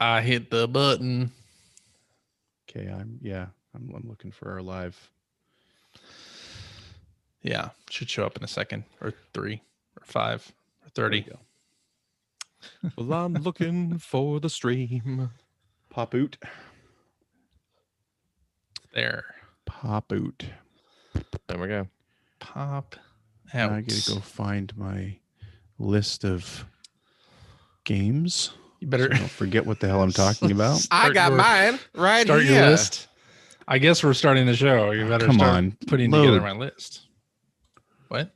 I hit the button. Okay, I'm looking for our live. Yeah, should show up in a second, or 3, or 5, or 30. Well, I'm looking for the stream. Pop out. There. Pop out. There we go. Pop Now out. I gotta go find my list of games. You better so I don't forget what the hell I'm talking about. I got mine right start here. Your list. I guess we're starting the show. You better start putting together my list. What?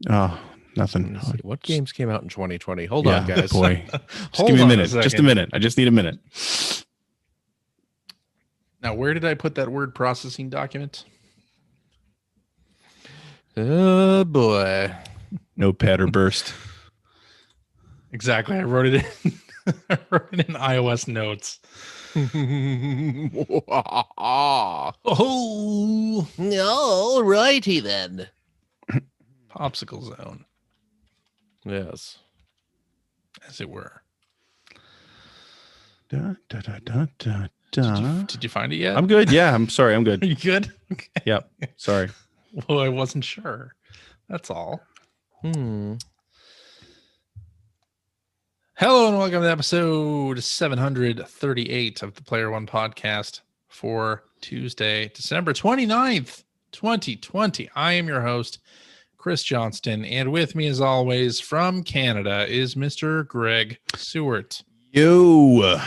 Oh, nothing. Let's see. What games came out in 2020? Hold on, guys. Boy. Just give me a minute. Just a minute. I just need a minute. Now, where did I put that word processing document? Oh, boy. Notepad or burst. Exactly. I wrote it in. I wrote it in iOS notes. Oh, all righty then. Popsicle zone, yes, as it were. Da, da, da, da, da, da. Did you find it yet? I'm good. Yeah, I'm sorry. I'm good. Are you good? Okay. Yep. Sorry. Well, I wasn't sure. That's all. Hello and welcome to episode 738 of the Player One podcast for Tuesday, December 29th, 2020. I am your host, Chris Johnston, and with me as always from Canada is Mr. Greg Seward. Yo.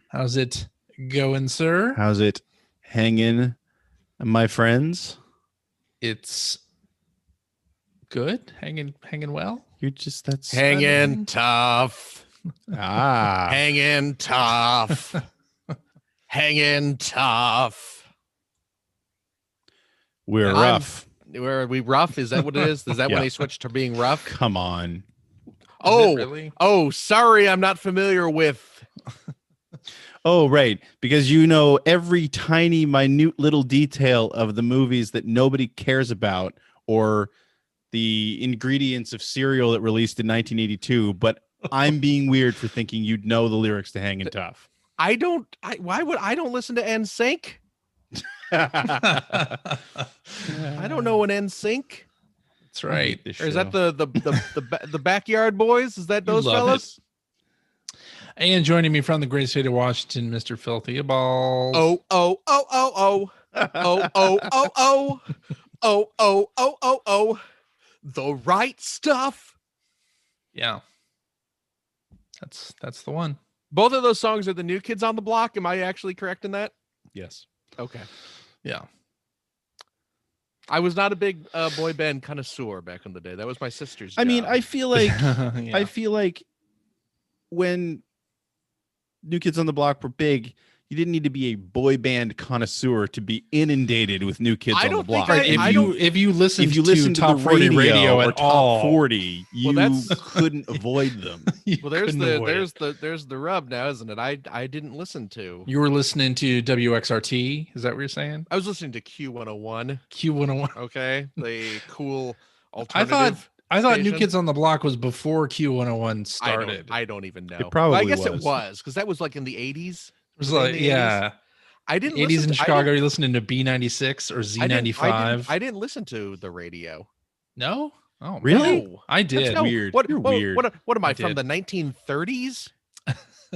How's it going, sir? How's it hanging, my friends? It's good. Hanging well. You're just hanging tough. Hanging tough. Hanging tough. We're rough. Are we rough? Is that what it is? Is that when they switched to being rough? Come on. Oh, really? Oh, sorry, I'm not familiar with. Oh, right. Because you know every tiny, minute little detail of the movies that nobody cares about, or the ingredients of cereal that released in 1982. But I'm being weird for thinking you'd know the lyrics to Hangin' Tough. I don't listen to NSYNC? I don't know an NSYNC. That's right. Or is that the Backyard Boys? Is that those fellas? And joining me from the great state of Washington, Mr. Filthy Balls. Oh. The right stuff. Yeah. That's the one. Both of those songs are the New Kids on the Block. Am I actually correct in that? Yes. Okay. Yeah. I was not a big boy band connoisseur back in the day. That was my sister's job. I mean, I feel like Yeah. I feel like when New Kids on the Block were big, you didn't need to be a boy band connoisseur to be inundated with New Kids on the Block. If you listen to top the 40 radio at all, top 40, you couldn't avoid them. Well, there's the rub now, isn't it? I didn't listen to. You were listening to WXRT. Is that what you're saying? I was listening to Q101. Q101. Okay, the cool alternative. I thought New Kids on the Block was before Q101 started. I don't even know. It probably I guess it was, because that was like in the 80s. It was like, yeah. 80s. I didn't 80s listen in Chicago. Are you listening to B96 or Z95? I didn't listen to the radio. No? Oh, really? No. I did. That's weird. You're weird. What am I from the 1930s?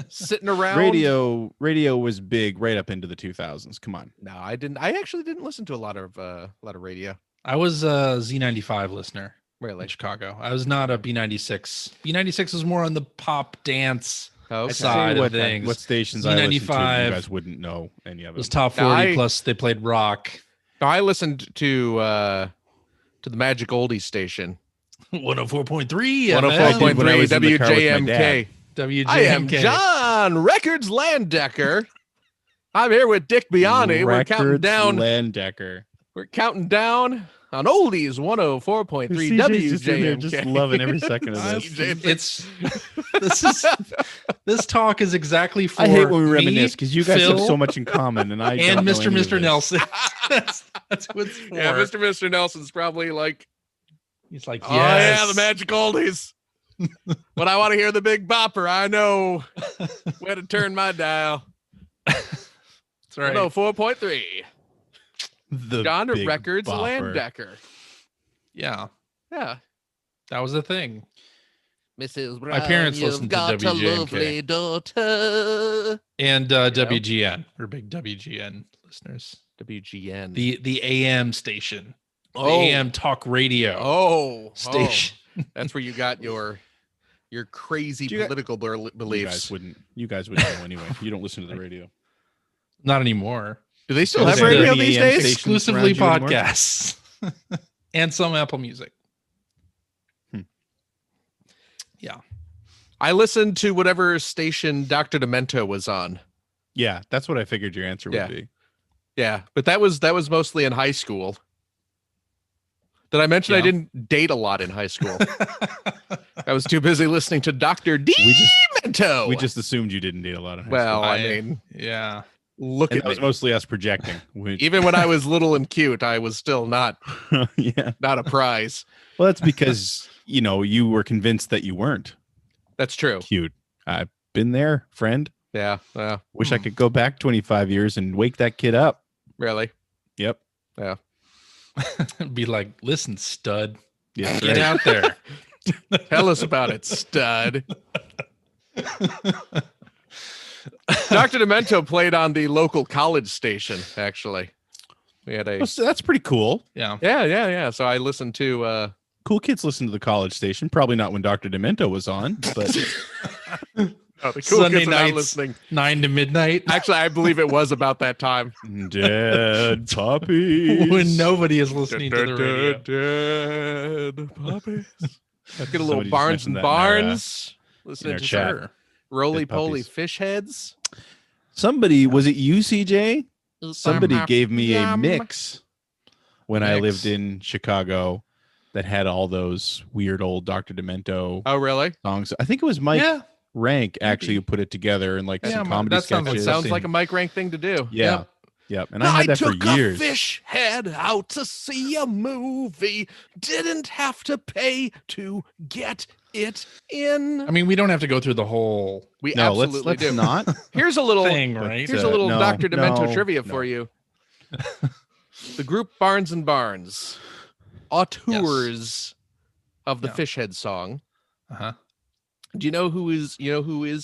Sitting around. Radio was big right up into the 2000s. Come on. No, I didn't. I actually didn't listen to a lot of radio. I was a Z95 listener. Really? In Chicago. I was not a B96. B96 was more on the pop dance side of things. What stations I listened to, you guys wouldn't know any of them. It was top 40, plus they played rock. I listened to the Magic Oldies station. 104.3 104.3 WJMK. WJMK. I am John Records Landecker. I'm here with Dick Biani. We're counting down. Landecker. We're counting down on Oldies 104.3 WJMK. Just loving every second of this. This talk is exactly for I hate when we me, reminisce because you guys Phil, have so much in common, and I and don't know Mr. any of this. Nelson. that's who it's for. Yeah, Mr. Nelson's probably like, he's like, oh yeah, the Magic Oldies. When I want to hear the Big Bopper, I know where to turn my dial. That's right. No, 4.3. The John Big Records Bopper. Landecker. Yeah, Yeah. that was the thing. Mrs. Brown, My parents you've listened to got a WJMK. lovely daughter. And WGN. We're big WGN listeners. WGN. The AM station. The Oh. AM talk radio station. That's where you got your crazy Do you- political beliefs. You guys wouldn't know anyway. You don't listen to the radio. Not anymore. Do they still Is have there radio any these AM days? station- Exclusively around you anymore? podcasts. And some Apple Music. Yeah. I listened to whatever station Dr. Demento was on. Yeah, that's what I figured your answer Yeah. would be. Yeah, but that was mostly in high school. Did I mention I Yeah. didn't date a lot in high school? I was too busy listening to Dr. Demento. We just assumed you didn't date a lot of high well, school. I mean, Yeah. look And at that was me. mostly us projecting. Even when I was little and cute, I was still not Yeah. a prize. Well, that's because, you were convinced that you weren't That's true. cute. I've been there, friend. Yeah. Wish I could go back 25 years and wake that kid up. Really. Yep. Be like, listen, stud. Yes, Get out there. Tell us about it, stud. Dr. Demento played on the local college station, actually. We had a Well, so that's pretty cool. Yeah. yeah. So I listened to Cool kids listen to the college station. Probably not when Dr. Demento was on, but the cool Sunday kids are not nights. listening. 9 to midnight. Actually, I believe it was about that time. dead puppies. When nobody is listening to the radio. Dead puppies. Get a little Somebody just Barnes mentioned and that in our, Barnes. in Listening our to chat. some roly Dead poly puppies. fish heads. Somebody, was it you, CJ? Somebody gave me a Yum. mix when I Mix. lived in Chicago that had all those weird old Dr. Demento Oh, really? songs. I think it was Mike Yeah. Rank actually who put it together and like Yeah, some Ma- comedy that sounds like sketches. Sounds like a Mike Rank thing to do. Yeah. Yep. And I had that for took years. a fish head out to see a movie. Didn't have to pay to get it in. I mean, we don't have to go through the whole We No, absolutely let's do. not. Here's a little thing, right? Here's a little no, Dr. Demento no, trivia no. for you. The group Barnes and Barnes, auteurs of the Yeah. fish head song. Uh-huh. Do you know who is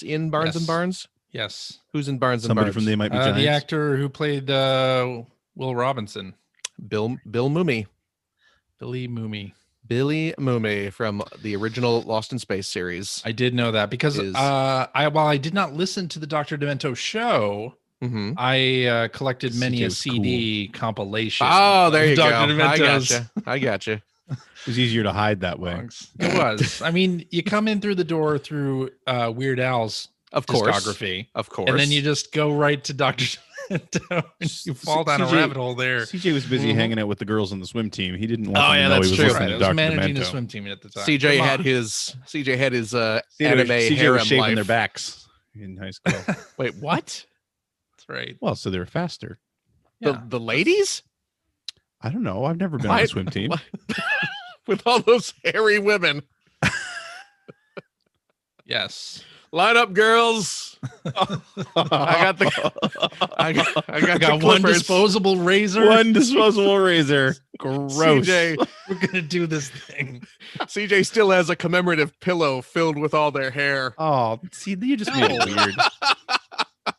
in Barnes and Yes. Barnes? Yes. Who's in Barnes and Somebody Barnes? from They Might Be Giants. The actor who played Will Robinson. Bill Mumy. Billy Mooney. Billy Mumy from the original Lost in Space series. I did know that because Is- while I did not listen to the Dr. Demento show, Mm-hmm. I collected many CJ a was CD compilation. Oh, there of you go. Dr. Demento's I gotcha. It was easier to hide that way. songs. It was. I mean, you come in through the door through Weird Al's Of course. discography, Of course. and then you just go right to Dr. Demento, and you fall down a CJ rabbit hole there. CJ was busy Mhm. hanging out with the girls on the swim team. He didn't want Oh, them yeah, to know that's he was true. listening Right, I to was Dr. managing the Demento. swim team at the time. CJ Come had on. his anime CJ harem was shaving life. their backs in high school. Wait, what? That's right. Well, so they were faster. Yeah. The ladies? I don't know. I've never been on Why- a swim team. With all those hairy women. Yes. Line up, girls. I got I the got one clippers. disposable razor. One disposable razor. Gross. CJ, We're gonna do this thing. CJ still has a commemorative pillow filled with all their hair. Oh, see, you just made it weird.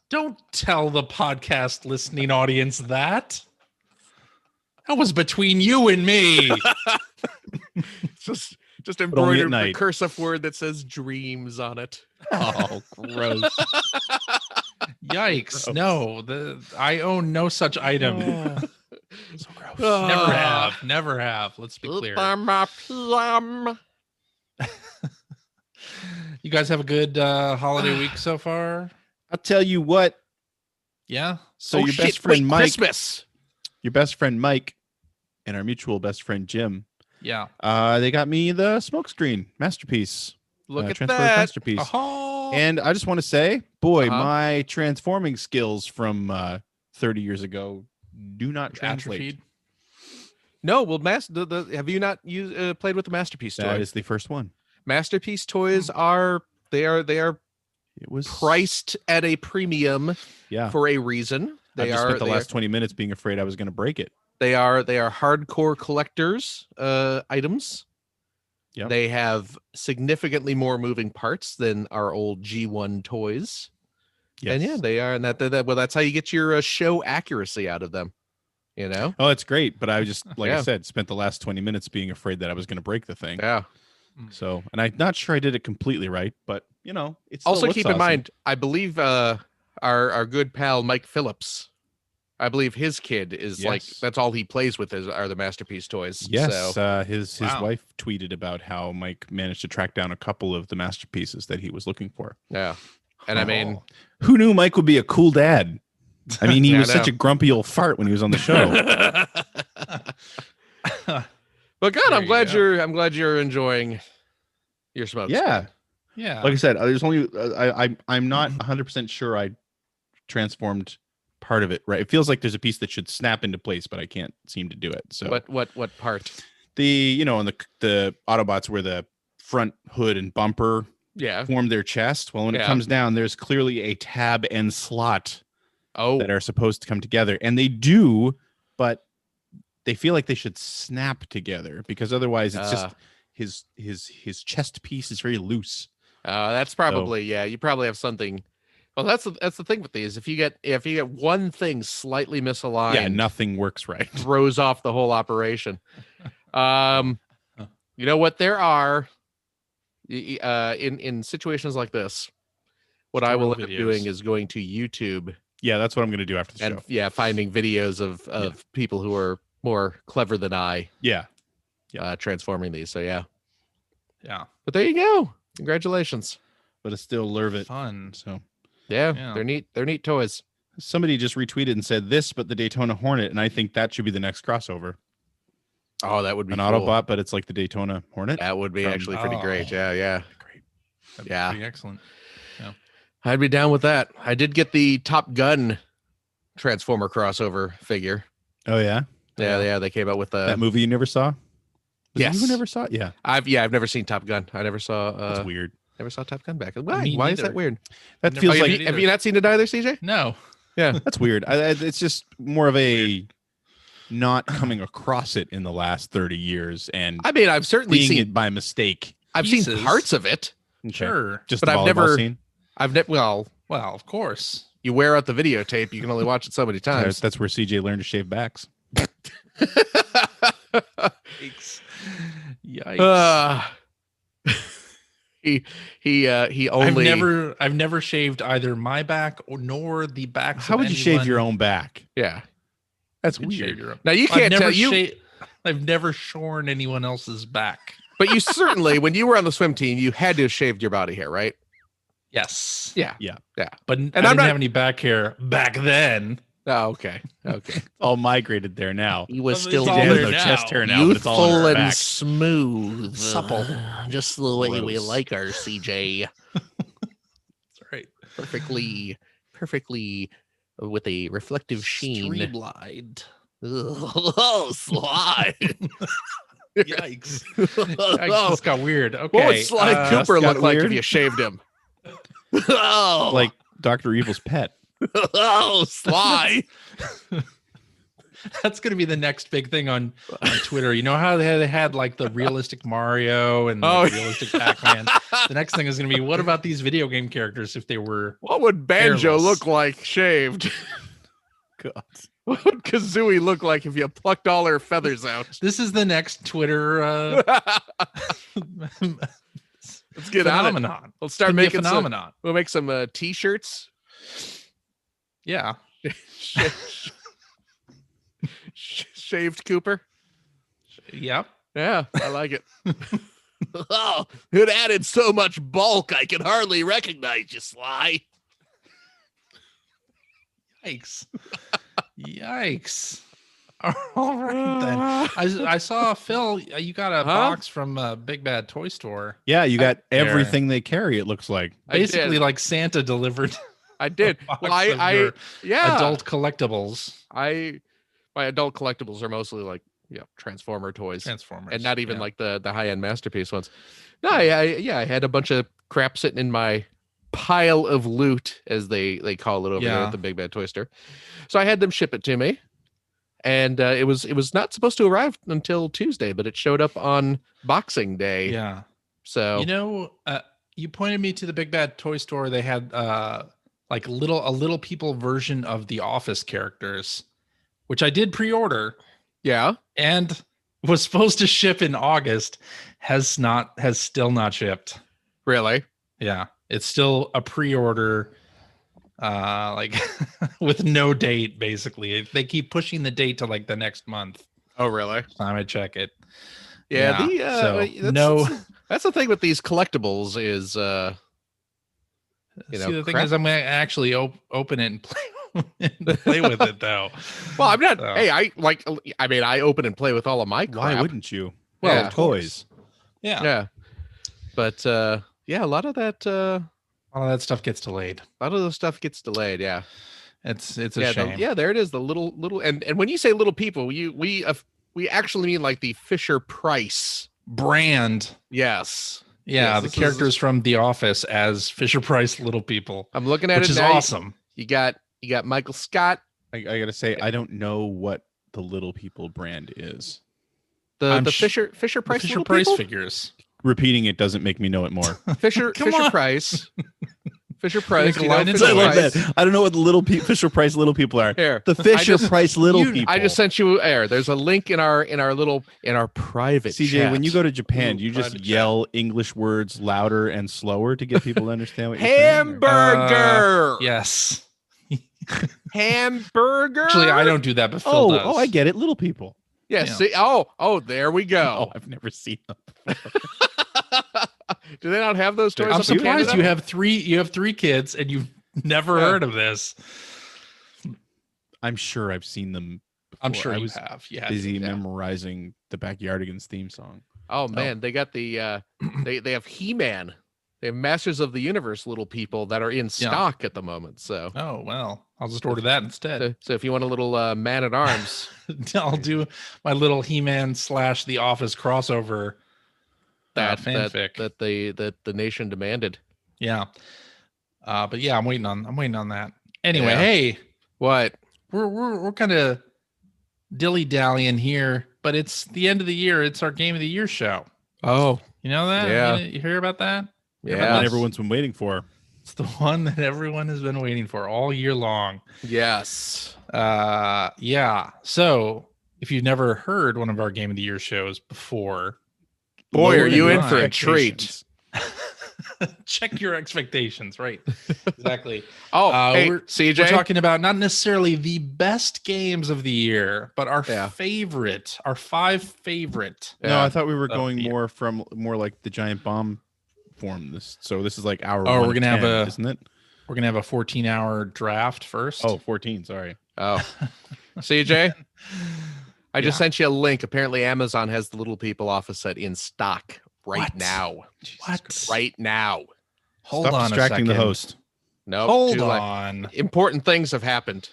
Don't tell the podcast listening audience that. That was between you and me. Just only at embroidered the night. cursive word that says dreams on it. Oh, gross. Yikes. Gross. No, I own no such item. So gross. Never have. Let's be clear. Plum. You guys have a good holiday week so far? I'll tell you what. Yeah. So Oh, your shit, best friend wait, Mike, Christmas. your best friend Mike, and our mutual best friend Jim, Yeah. they got me the smokescreen masterpiece. Look at Transformers that. masterpiece. Oh. And I just want to say, boy, Uh-huh. my transforming skills from 30 years ago do not translate. Atrophied. No, well, have you not played with the masterpiece toy? That is the first one. Masterpiece toys are It was priced at a premium Yeah. for a reason. I just spent the last 20 minutes being afraid I was going to break it. They are hardcore collectors items. Yep. They have significantly more moving parts than our old G1 toys. Yes. And yeah, they are, and well, that's how you get your show accuracy out of them. You know? Oh, it's great, but I just, like Yeah. I said, spent the last 20 minutes being afraid that I was going to break the thing. Yeah. So, and I'm not sure I did it completely right, but you know, it's still Also looks keep awesome. in mind, I believe our good pal Mike Phillips, I believe his kid is like Yes. that's all he plays with are the Masterpiece toys. Yes, So, his Wow. wife tweeted about how Mike managed to track down a couple of the masterpieces that he was looking for. yeah. And I mean, Who knew Mike would be a cool dad? I mean, he Yeah, I was such know. a grumpy old fart when he was on the show. but God, There I'm you glad go. I'm glad you're enjoying your smoke. Yeah. Yeah. Like I said, there's only I'm not 100% sure I transformed part of it right. It feels like there's a piece that should snap into place, but I can't seem to do it. So What part? in the Autobots where the front hood and bumper Yeah. form their chest. Well, when it Yeah. comes down, there's clearly a tab and slot Oh, that are supposed to come together, and they do, but they feel like they should snap together because otherwise it's just his chest piece is very loose. that's probably yeah. You probably have something. Well, that's the thing with these. If you get one thing slightly misaligned, Yeah, nothing works right. throws off the whole operation. You know what? There are in situations like this, what I will end up Videos. doing is going to YouTube Yeah, that's what I'm going to do after the and show. finding videos of people who are more clever than I Yeah. transforming these. So yeah, Yeah. but there you go. Congratulations. But it's still Lurvit. Fun. So Yeah, Yeah. they're neat. They're neat toys. somebody just retweeted and said this, but the Daytona Hornet, and I think that should be the next crossover. Oh, that would be An cool. Autobot, but it's like the Daytona Hornet. That would be From- actually pretty great. Yeah, yeah. Great. That'd be Yeah. pretty excellent. I'd be down with that. I did get the Top Gun Transformer crossover figure. Oh yeah, Yeah. They came out with that movie you never saw. Was it Yes. you never saw it? Yeah, I've never seen Top Gun. I never saw. that's weird. Never saw Top Gun back. Why? Me Why is that neither. weird? That Never feels seen like it Have you not seen it either, CJ? No. Yeah. that's weird. It's just more of a not coming across it in the last 30 years and I mean, I've certainly seeing seen. it by mistake. I've seen pieces. parts of it. Okay. Sure. Just But the I've volleyball never- scene. Well, Of course. you wear out the videotape. You can only watch it so many times. That's where CJ learned to shave backs. Yikes. Yikes. He only. I've never shaved either my back nor the backs. How of would you shave anyone. your own back? Yeah. That's You can shave weird. your own. Now you I've can't never tell you, I've never shorn anyone else's back. but you certainly, when you were on the swim team, you had to have shaved your body hair, right? Yes. Yeah. But I I'm didn't not- have any back hair back then. Oh, okay. Okay. All migrated there now. He was It's still all CJ has there no now. chest hair now, but it's all on youthful her and back. smooth, Supple. just the way we Gross. like our CJ. That's right. Perfectly with a reflective sheen. Streamlined. Oh, slide. Yikes. Yikes. This got weird. Okay. What would Sly Cooper got look like if weird. you shaved him? Oh, Like Dr. Evil's pet. oh, Sly. That's going to be the next big thing on Twitter. You know how they had like the realistic Mario and Oh, the realistic Pac-Man? The next thing is going to be, what about these video game characters if they were What would Banjo Hairless. look like shaved? God. What would Kazooie look like if you plucked all her feathers out? This is the next Twitter Let's get on it. phenomenon. We'll start It's gonna be a making some. phenomenon. We'll make some t-shirts. Yeah. Shaved Cooper. Yep. Yeah, I like it. Oh, it added so much bulk I can hardly recognize you, Sly. Yikes. Yikes. All right then. I saw Phil. You got a box from Big Bad Toy Store. Yeah, you got There. everything they carry, it looks like. I did. Basically, like Santa delivered I did. a box Well, of your yeah. adult collectibles. My adult collectibles are mostly like Transformer toys. Transformers. And not even yeah. like the high-end masterpiece ones. No, I had a bunch of crap sitting in my pile of loot, as they call it over there Yeah. at the Big Bad Toy Store. So I had them ship it to me, and it was not supposed to arrive until Tuesday, but it showed up on Boxing Day. Yeah. So You know, you pointed me to the Big Bad Toy Store. They had like a little people version of the Office characters, which I did pre-order yeah, and was supposed to ship in August. Has still not shipped. really. Yeah, it's still a pre-order, like with no date. Basically, they keep pushing the date to like the next month. Oh, really? Time I check it. Yeah. So no. That's the thing with these collectibles is See, the thing is, I'm gonna actually open it and play with it though. Well, I'm not. So. Hey, I open and play with all of my crap. Why wouldn't you? Well, Well, of toys. Yeah. But a lot of that All of that stuff gets delayed. a lot of the stuff gets delayed. Yeah. It's a shame. There it is. The little and when you say little people, we actually mean like the Fisher Price Brand. Yes. Yeah, Yes, the this characters from The Office as Fisher Price little people, I'm looking at which it is now. awesome. You got Michael Scott, I gotta say, I don't know what the Little People brand is. I'm the sh- Fisher The Price Fisher little Price people? figures. Repeating it doesn't make me know it more. Fisher Come on. Price. Fisher Price. Make a you know, line in Fisher I love Price. that. I don't know what the Fisher Price little people are. Here. The Fisher Price little you- people. I just sent you there's a link in our private CJ, chat. when you go to Japan, Ooh, you just private yell English words louder and slower to get people to understand what you're saying. or- hamburger. Yes. Hamburger. Actually, I don't do that, but Phil does. Oh, I get it. Little people. Yeah, Yeah. see. Oh, there we go. Oh, I've never seen them. Do they not have those toys? I'm up in surprised Canada? you have three kids and you've never Yeah. heard of this. I'm sure I've seen them. I'm before. sure I you was have. Yeah. busy Yeah. memorizing the Backyardigans theme song. Oh man, they got the they have He-Man. They have Masters of the Universe little people that are in stock at the moment. So Oh well, I'll just order that instead. so if you want a little man at arms, I'll do my little He-Man / The Office crossover fanfic. that the nation demanded. Yeah. But yeah, I'm waiting on that. Anyway, Yeah. hey, What? we're kind of dilly-dallying here, but it's the end of the year. It's our Game of the Year show. Oh, You know that? Yeah. You hear about that? That yeah. one everyone's been waiting for. It's the one that everyone has been waiting for all year long. Yes. Yeah. So if you've never heard one of our Game of the Year shows before, Boy, lower are you than in for a mine. treat. Check your expectations. Right. Exactly. Oh, hey, we're CJ. We're talking about not necessarily the best games of the year, but our Yeah. favorite, our 5 favorite. No, Yeah. I thought we were Oh, going yeah. more like the giant bomb form. This is like our. Oh, we're 1 of gonna have 10, a- isn't it? We're going to have a 14-hour draft first. Oh, 14. Sorry. Oh, CJ. I just Yeah. sent you a link. Apparently, Amazon has the Little People office set in stock right What? now. What? Right now. Hold Stop on distracting a the second. host. No, Hold on. Important things have happened.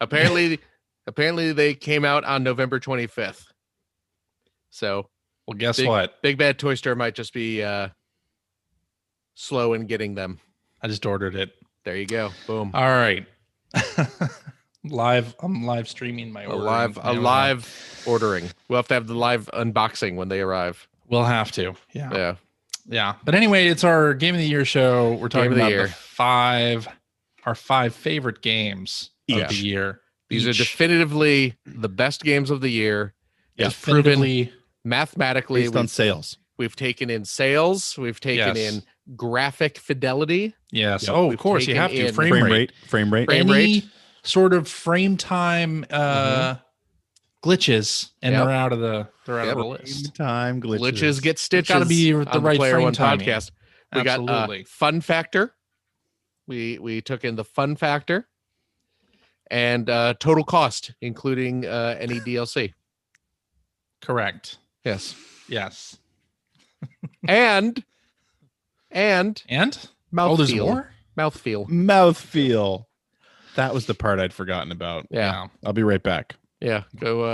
Apparently, they came out on November 25th. So Well, guess Big- what? Big Bad Toy Store might just be slow in getting them. I just ordered it. There you go. Boom. All right. I'm live streaming my A ordering. live ordering. We'll have to have the live unboxing when they arrive. We'll have to. Yeah. Yeah. Yeah. But anyway, it's our Game of the Year show. We're talking Game of the about year. our 5 favorite games of Yeah. the year. These are Each. definitively the best games of the year. Yeah. It's proven definitively. mathematically. Based on sales. We've taken in sales. We've taken Yes. in graphic fidelity. Yes. Yep. Oh, We've of course you taken have to. in Frame rate. Frame rate. Frame Any rate. sort of frame time glitches, and Yep. they're out of the Yep. list. Time glitches. Glitches get stitches. gotta be the on right Player frame One timing. podcast. We Absolutely. got fun factor. We took in the fun factor and total cost, including any DLC. Correct. Yes, Yes. and And mouthfeel. there's more. Mouthfeel. Mouthfeel. That was the part I'd forgotten about. Yeah. I'll be right back. Yeah. Go.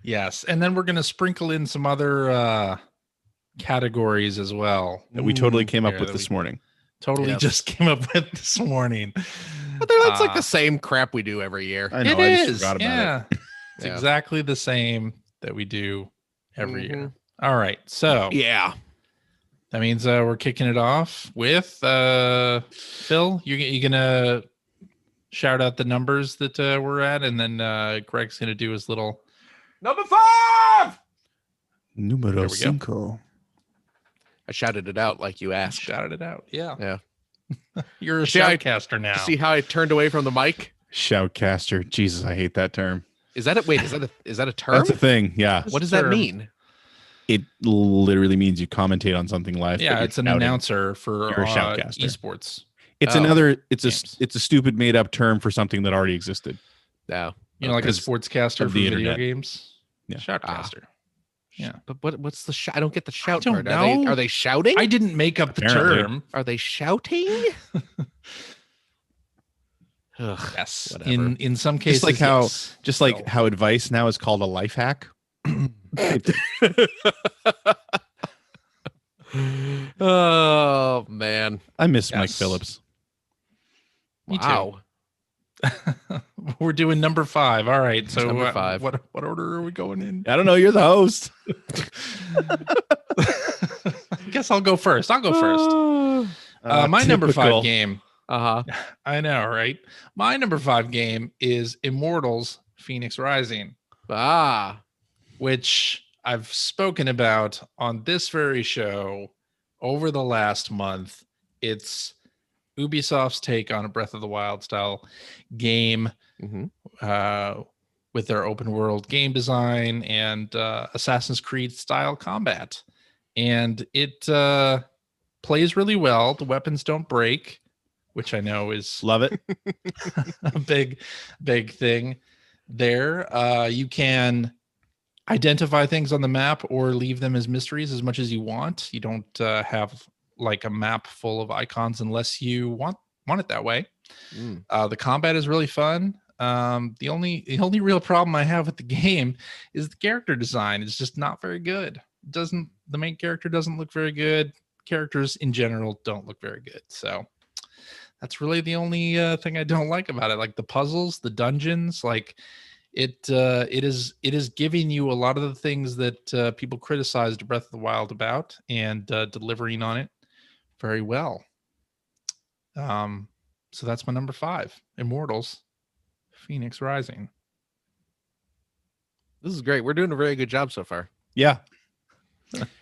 Yes, and then we're going to sprinkle in some other categories as well. That we totally came up Yeah, with that this we morning. Totally Yes. just came up with this morning. But that's like the same crap we do every year. I know. It I is. just forgot about Yeah. it. It's Yeah. exactly the same that we do every Mm-hmm. year. All right. So Yeah. that means we're kicking it off with Phil. You gonna shout out the numbers that we're at, and then Greg's gonna do his little Number 5. Numero There we go. cinco. I shouted it out like you asked. shouted it out. Yeah. Yeah. You're a See how I- shoutcaster now. See how I turned away from the mic? Shoutcaster. Jesus, I hate that term. Is that a wait? Is that a term? That's a thing. Yeah. What does that term. mean? It literally means you commentate on something live. but Yeah, you're it's an shouting. announcer for You're a shoutcaster. esports. It's Oh, another. It's games. a stupid made up term for something that already existed. No. You know, like a Because sportscaster of for the video internet. games. Yeah. Shoutcaster. Yeah. But what's the I don't get the shout don't part. Are know. they shouting? I didn't make up the Apparently. term. Are they shouting? Ugh, Yes. whatever. In some cases, like how- yes. Just like So, how advice now is called a life hack. Oh man! I miss Mike Yes. Phillips. Me too. Wow. we're doing number 5. All right. So Number 5. What order are we going in? I don't know. You're the host. I guess I'll go first. I'll go first. My number 5 typical. game. Uh huh. I know, right? My number 5 game is Immortals: Phoenix Rising, Ah. which I've spoken about on this very show over the last month. It's Ubisoft's take on a Breath of the Wild style game hmm with their open world game design and Assassin's Creed style combat. And it plays really well. The weapons don't break, which I know is Love it. a big thing there. You can identify things on the map or leave them as mysteries as much as you want. You don't have like a map full of icons unless you want it that way. Mm. The combat is really fun. The only real problem I have with the game is the character design. It's just not very good. The main character doesn't look very good. Characters in general don't look very good. So that's really the only thing I don't like about it. Like the puzzles, the dungeons, like it is giving you a lot of the things that people criticized Breath of the Wild about and delivering on it very well. So that's my number 5, Immortals: Phoenix Rising. This is great. We're doing a very good job so far. Yeah.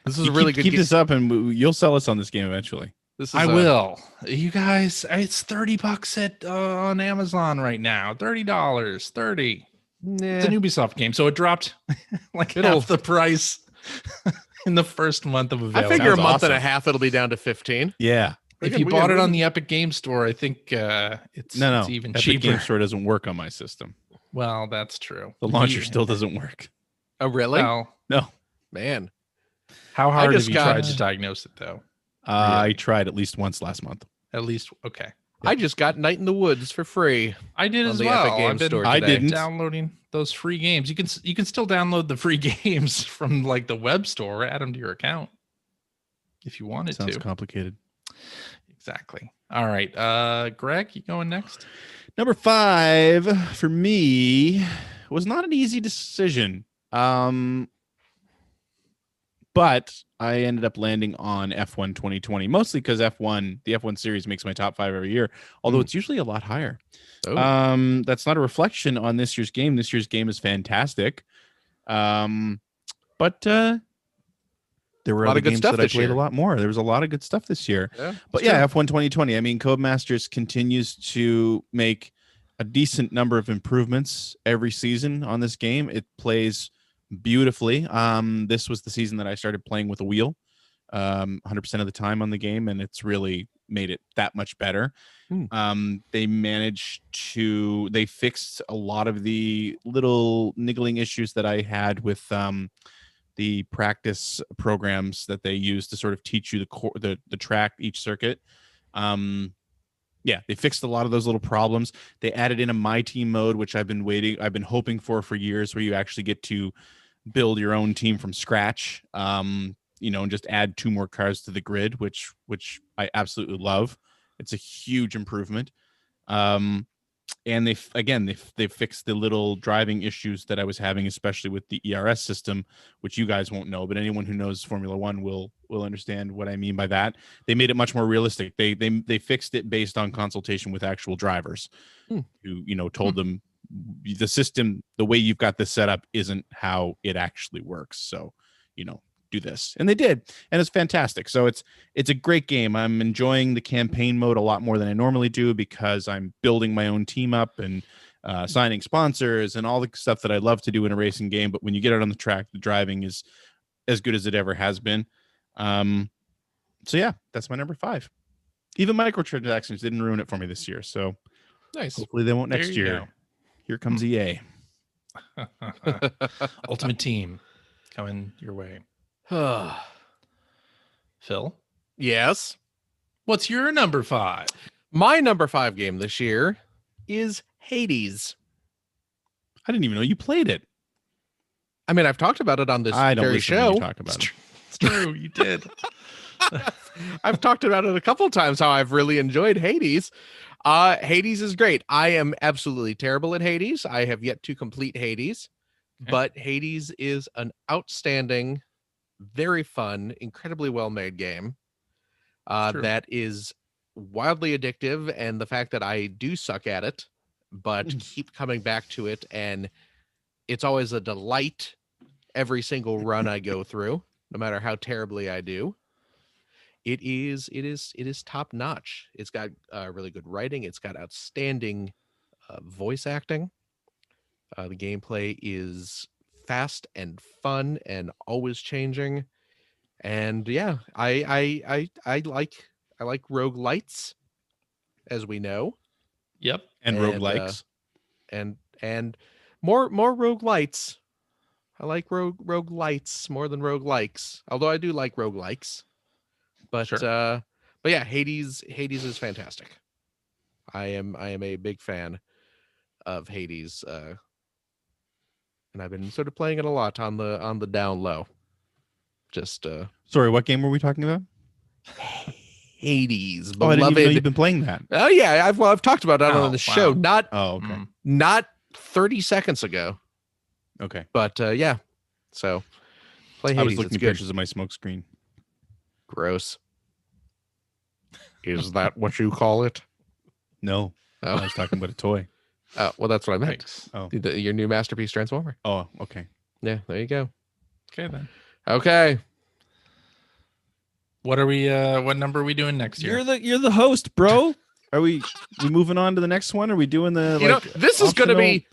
This is You a really keep good. this up, and you'll sell us on this game eventually. This is I will. You guys, it's $30 at on Amazon right now. $30. 30. It's an Ubisoft game, so it dropped like It'll- half the price in the first month of I availability. figure a Sounds month and a awesome. half it'll be down to 15. Yeah. If We you can bought it on really- the Epic Game Store, I think it's No. it's even Epic cheaper. Game Store doesn't work on my system. Well, that's true. The launcher Yeah. still doesn't work. Oh really? Well, No. Man. how hard have just you got- tried to diagnose it though? I Really? tried at least once last month. At least okay. I just got Night in the Woods for free. I did On as the well. Epic Game I've been Store I today. didn't. downloading those free games. You can still download the free games from like the web store, add them to your account if you wanted Sounds to. complicated. Exactly. All right. Greg, you going next? Number 5 for me was not an easy decision. But I ended up landing on F1 2020, mostly because the F1 series makes my top 5 every year, although it's usually a lot higher. Oh. That's not a reflection on this year's game. This year's game is fantastic. But there were A lot other of good games stuff that I this played year. a lot more. There was a lot of good stuff this year. Yeah, But it's yeah, true. F1 2020. I mean, Codemasters continues to make a decent number of improvements every season on this game. It plays beautifully. This was the season that I started playing with a wheel 100% of the time on the game, and it's really made it that much better. They fixed a lot of the little niggling issues that I had with the practice programs that they use to sort of teach you the track, each circuit. Yeah, they fixed a lot of those little problems. They added in a My Team mode, which I've been hoping for years, where you actually get to build your own team from scratch. And just add 2 more cars to the grid, which I absolutely love. It's a huge improvement. And they fixed the little driving issues that I was having, especially with the ERS system, which you guys won't know, but anyone who knows Formula One will understand what I mean by that. They made it much more realistic. They fixed it based on consultation with actual drivers who told them the system, the way you've got this set up isn't how it actually works. So, do this, and they did, and it's fantastic. So it's a great game. I'm enjoying the campaign mode a lot more than I normally do because I'm building my own team up and signing sponsors and all the stuff that I love to do in a racing game. But when you get out on the track, the driving is as good as it ever has been. So yeah, that's my number 5. Even microtransactions didn't ruin it for me this year, so Nice. hopefully they won't next There you year. go. Here comes EA. Ultimate Team coming your way. Phil, Yes. what's your number 5? My number 5 game this year is Hades. I didn't even know you played it. I mean, I've talked about it on this I don't very listen when you show. talk about it. It's true, you did. I've talked about it a couple times how I've really enjoyed Hades. Hades is great. I am absolutely terrible at Hades. I have yet to complete Hades, Okay. but Hades is an outstanding, very fun, incredibly well-made game True. that is wildly addictive. And the fact that I do suck at it, but keep coming back to it, and it's always a delight every single run I go through, no matter how terribly I do. It is top notch. It's got really good writing. It's got outstanding voice acting. The gameplay is fast and fun and always changing. And yeah, I like roguelites, as we know. Yep. And roguelikes. And more roguelites. I like roguelites more than roguelikes. Although I do like roguelikes. But Sure. but yeah, Hades is fantastic. I am a big fan of Hades, and I've been sort of playing it a lot on the down low. Just Sorry, what game were we talking about? Hades, Oh, I didn't even know beloved. you've been playing that. Oh yeah, I've talked about it Oh, on the show. wow. Oh, okay. Not 30 seconds ago, Okay. but yeah. So play Hades. I was looking It's at good. pictures of my smoke screen. Gross. Is that what you call it? No, I Oh, was talking about a toy. oh well, that's what I meant. Thanks. Oh, Your new masterpiece transformer. oh, okay. Yeah, there you go. Okay then. Okay. What are we what number are we doing next year? You're the host, bro. Are we moving on to the next one? Are we doing the This is going to be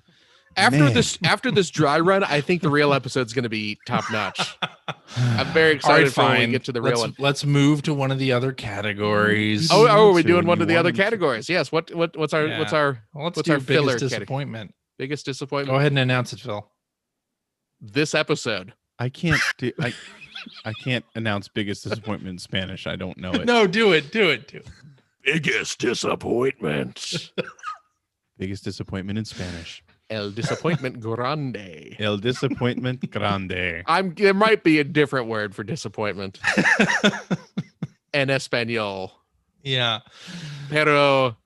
Man. after this dry run. I think the real episode's going to be top notch. I'm very All right, excited for when we fine. get to the real let's, one. Let's move to one of the other categories. Oh, are we So doing one you of the other wanted to- categories? Yes. What's our Yeah. what's our Let's what's do our filler biggest category? disappointment. Biggest Go disappointment ahead and announce it, Phil. this episode? I can't do. I can't announce biggest disappointment in Spanish. I don't know it. No, do it. Biggest disappointment. Biggest disappointment in Spanish. El disappointment grande. El disappointment grande. There might be a different word for disappointment en español. Yeah. Pero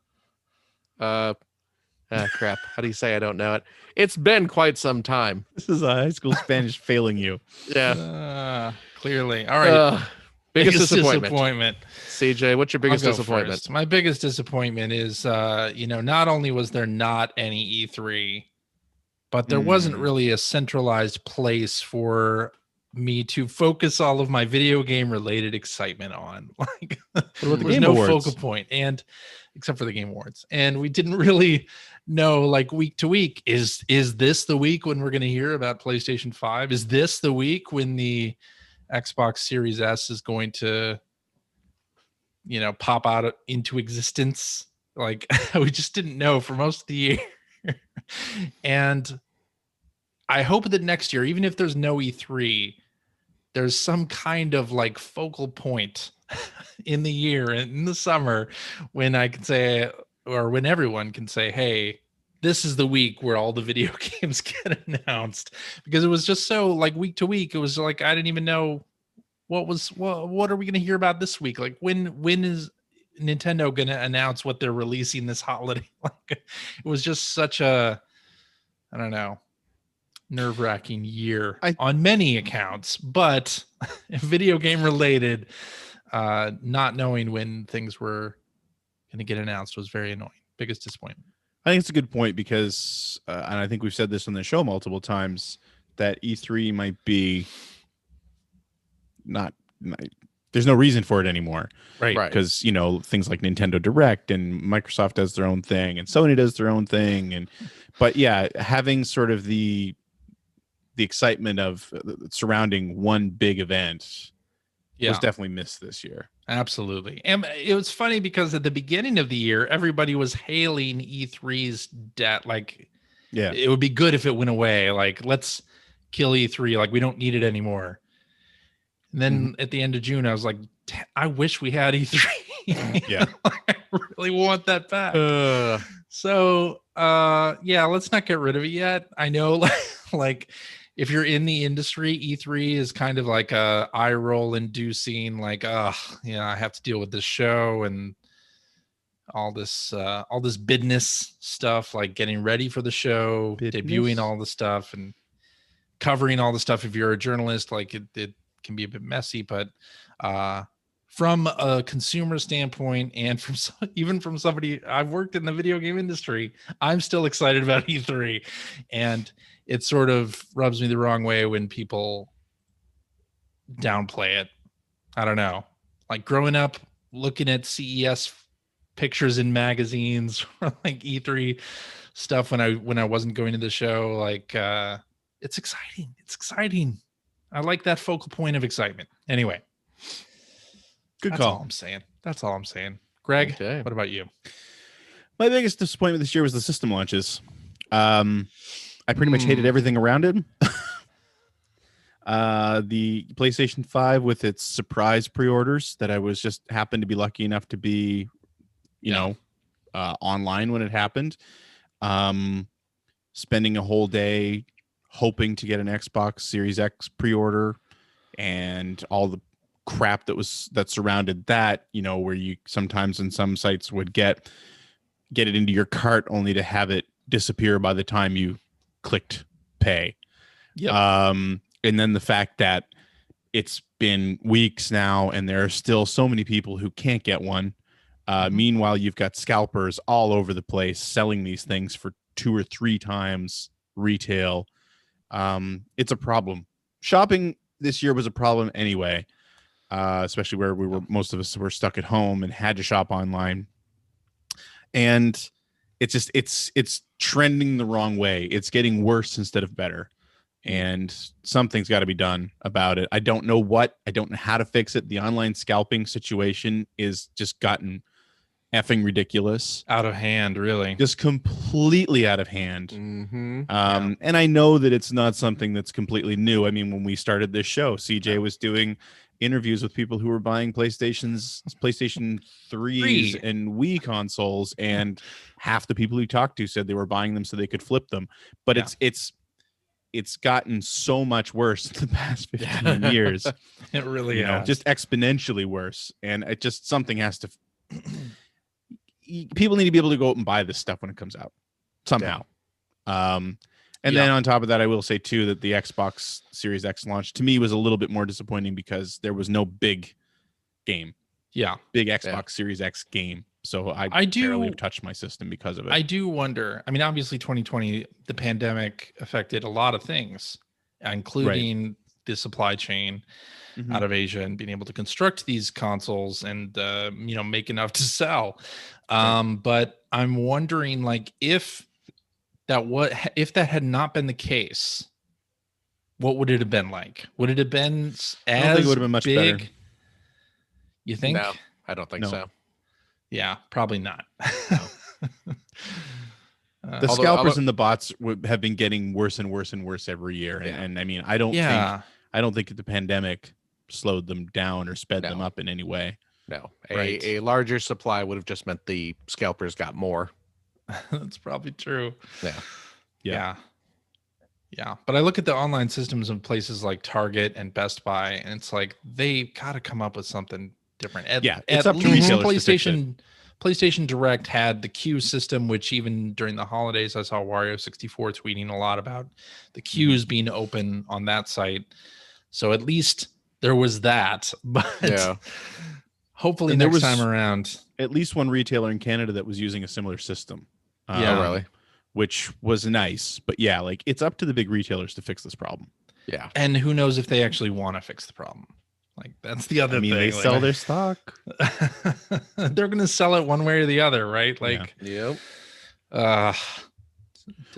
crap. How do you say I don't know it? It's been quite some time. This is a high school Spanish failing you. Yeah. Clearly. All right. Biggest disappointment. CJ, what's your biggest I'll go disappointment? first. My biggest disappointment is not only was there not any E3, but there wasn't really a centralized place for me to focus all of my video game related excitement on. Like about the there was Game no Awards? focal point, and except for the Game Awards. And we didn't really know, like, week to week, is this the week when we're going to hear about PlayStation 5? Is this the week when the Xbox Series S is going to pop out into existence? Like, we just didn't know for most of the year. And I hope that next year, even if there's no E3, there's some kind of like focal point in the year and in the summer when I can say, or when everyone can say, hey, this is the week where all the video games get announced, because it was just so like week to week. It was like I didn't even know what are we going to hear about this week? Like when is Nintendo going to announce what they're releasing this holiday? Like it was just such a, I don't know, nerve-wracking year on many accounts, but video game related, not knowing when things were going to get announced was very annoying. Biggest disappointment. I think it's a good point because, and I think we've said this on the show multiple times, that E3 might be not there's no reason for it anymore, right? Because things like Nintendo Direct and Microsoft does their own thing and Sony does their own thing, but yeah, having sort of the excitement of surrounding one big event was definitely missed this year. Absolutely. And it was funny because at the beginning of the year, everybody was hailing E3's debt. Like, it would be good if it went away. Like, let's kill E3. Like, we don't need it anymore. And then at the end of June, I was like, I wish we had E3. Yeah. I really want that back. So, let's not get rid of it yet. I know, like, if you're in the industry, E3 is kind of like a eye roll inducing, like, I have to deal with this show and all this business stuff, like getting ready for the show, debuting all the stuff and covering all the stuff. If you're a journalist, like it can be a bit messy, but from a consumer standpoint and even from somebody, I've worked in the video game industry, I'm still excited about E3, and it sort of rubs me the wrong way when people downplay it. I don't know, like growing up looking at CES pictures in magazines or like E3 stuff when I wasn't going to the show, like it's exciting. I like that focal point of excitement. Anyway, good call. That's all I'm saying. Greg, okay. What about you? My biggest disappointment this year was the system launches. I pretty much hated everything around it. The PlayStation 5 with its surprise pre-orders that I was just happened to be lucky enough to be, online when it happened. Spending a whole day hoping to get an Xbox Series X pre-order and all the crap that surrounded that, where you sometimes in some sites would get it into your cart only to have it disappear by the time you clicked pay. Yep. And then the fact that it's been weeks now and there are still so many people who can't get one. Meanwhile, you've got scalpers all over the place selling these things for 2 or 3 times retail. It's a problem. Shopping this year was a problem anyway, especially where most of us were stuck at home and had to shop online. And it's trending the wrong way. It's getting worse instead of better. And something's got to be done about it. I don't know how to fix it. The online scalping situation is just gotten effing ridiculous. Out of hand, really. Just completely out of hand. Mm-hmm. And I know that it's not something that's completely new. I mean, when we started this show, CJ was doing interviews with people who were buying PlayStation 3s and Wii consoles, and half the people he talked to said they were buying them so they could flip them. But it's gotten so much worse in the past 15 years. It really has. Just exponentially worse. And it just, something has to, people need to be able to go out and buy this stuff when it comes out somehow. And then on top of that, I will say too, that the Xbox Series X launch to me was a little bit more disappointing because there was no big game. Yeah. Big Xbox Series X game. So I barely have touched my system because of it. I do wonder. I mean, obviously 2020, the pandemic affected a lot of things, including the supply chain out of Asia and being able to construct these consoles and, make enough to sell. But I'm wondering, like, if that had not been the case, what would it have been like? Would it have been as I don't think it would have been much big? better. You think? No, I don't think so. Yeah, probably not. The scalpers and the bots have been getting worse and worse and worse every year. And I mean, I don't think the pandemic slowed them down or sped them up in any way. No, a larger supply would have just meant the scalpers got more. That's probably true. Yeah. Yeah. But I look at the online systems of places like Target and Best Buy, and it's like they got to come up with something different. It's up to least retailers to fix it. PlayStation Direct had the queue system, which even during the holidays, I saw Wario64 tweeting a lot about the queues being open on that site. So at least there was that. But hopefully And there next was time around. at least one retailer in Canada that was using a similar system. Yeah. Oh, really? Which was nice. But yeah, like it's up to the big retailers to fix this problem. Yeah. And who knows if they actually want to fix the problem. Like that's the other thing. They sell their stock. They're going to sell it one way or the other, right? Like, Yep.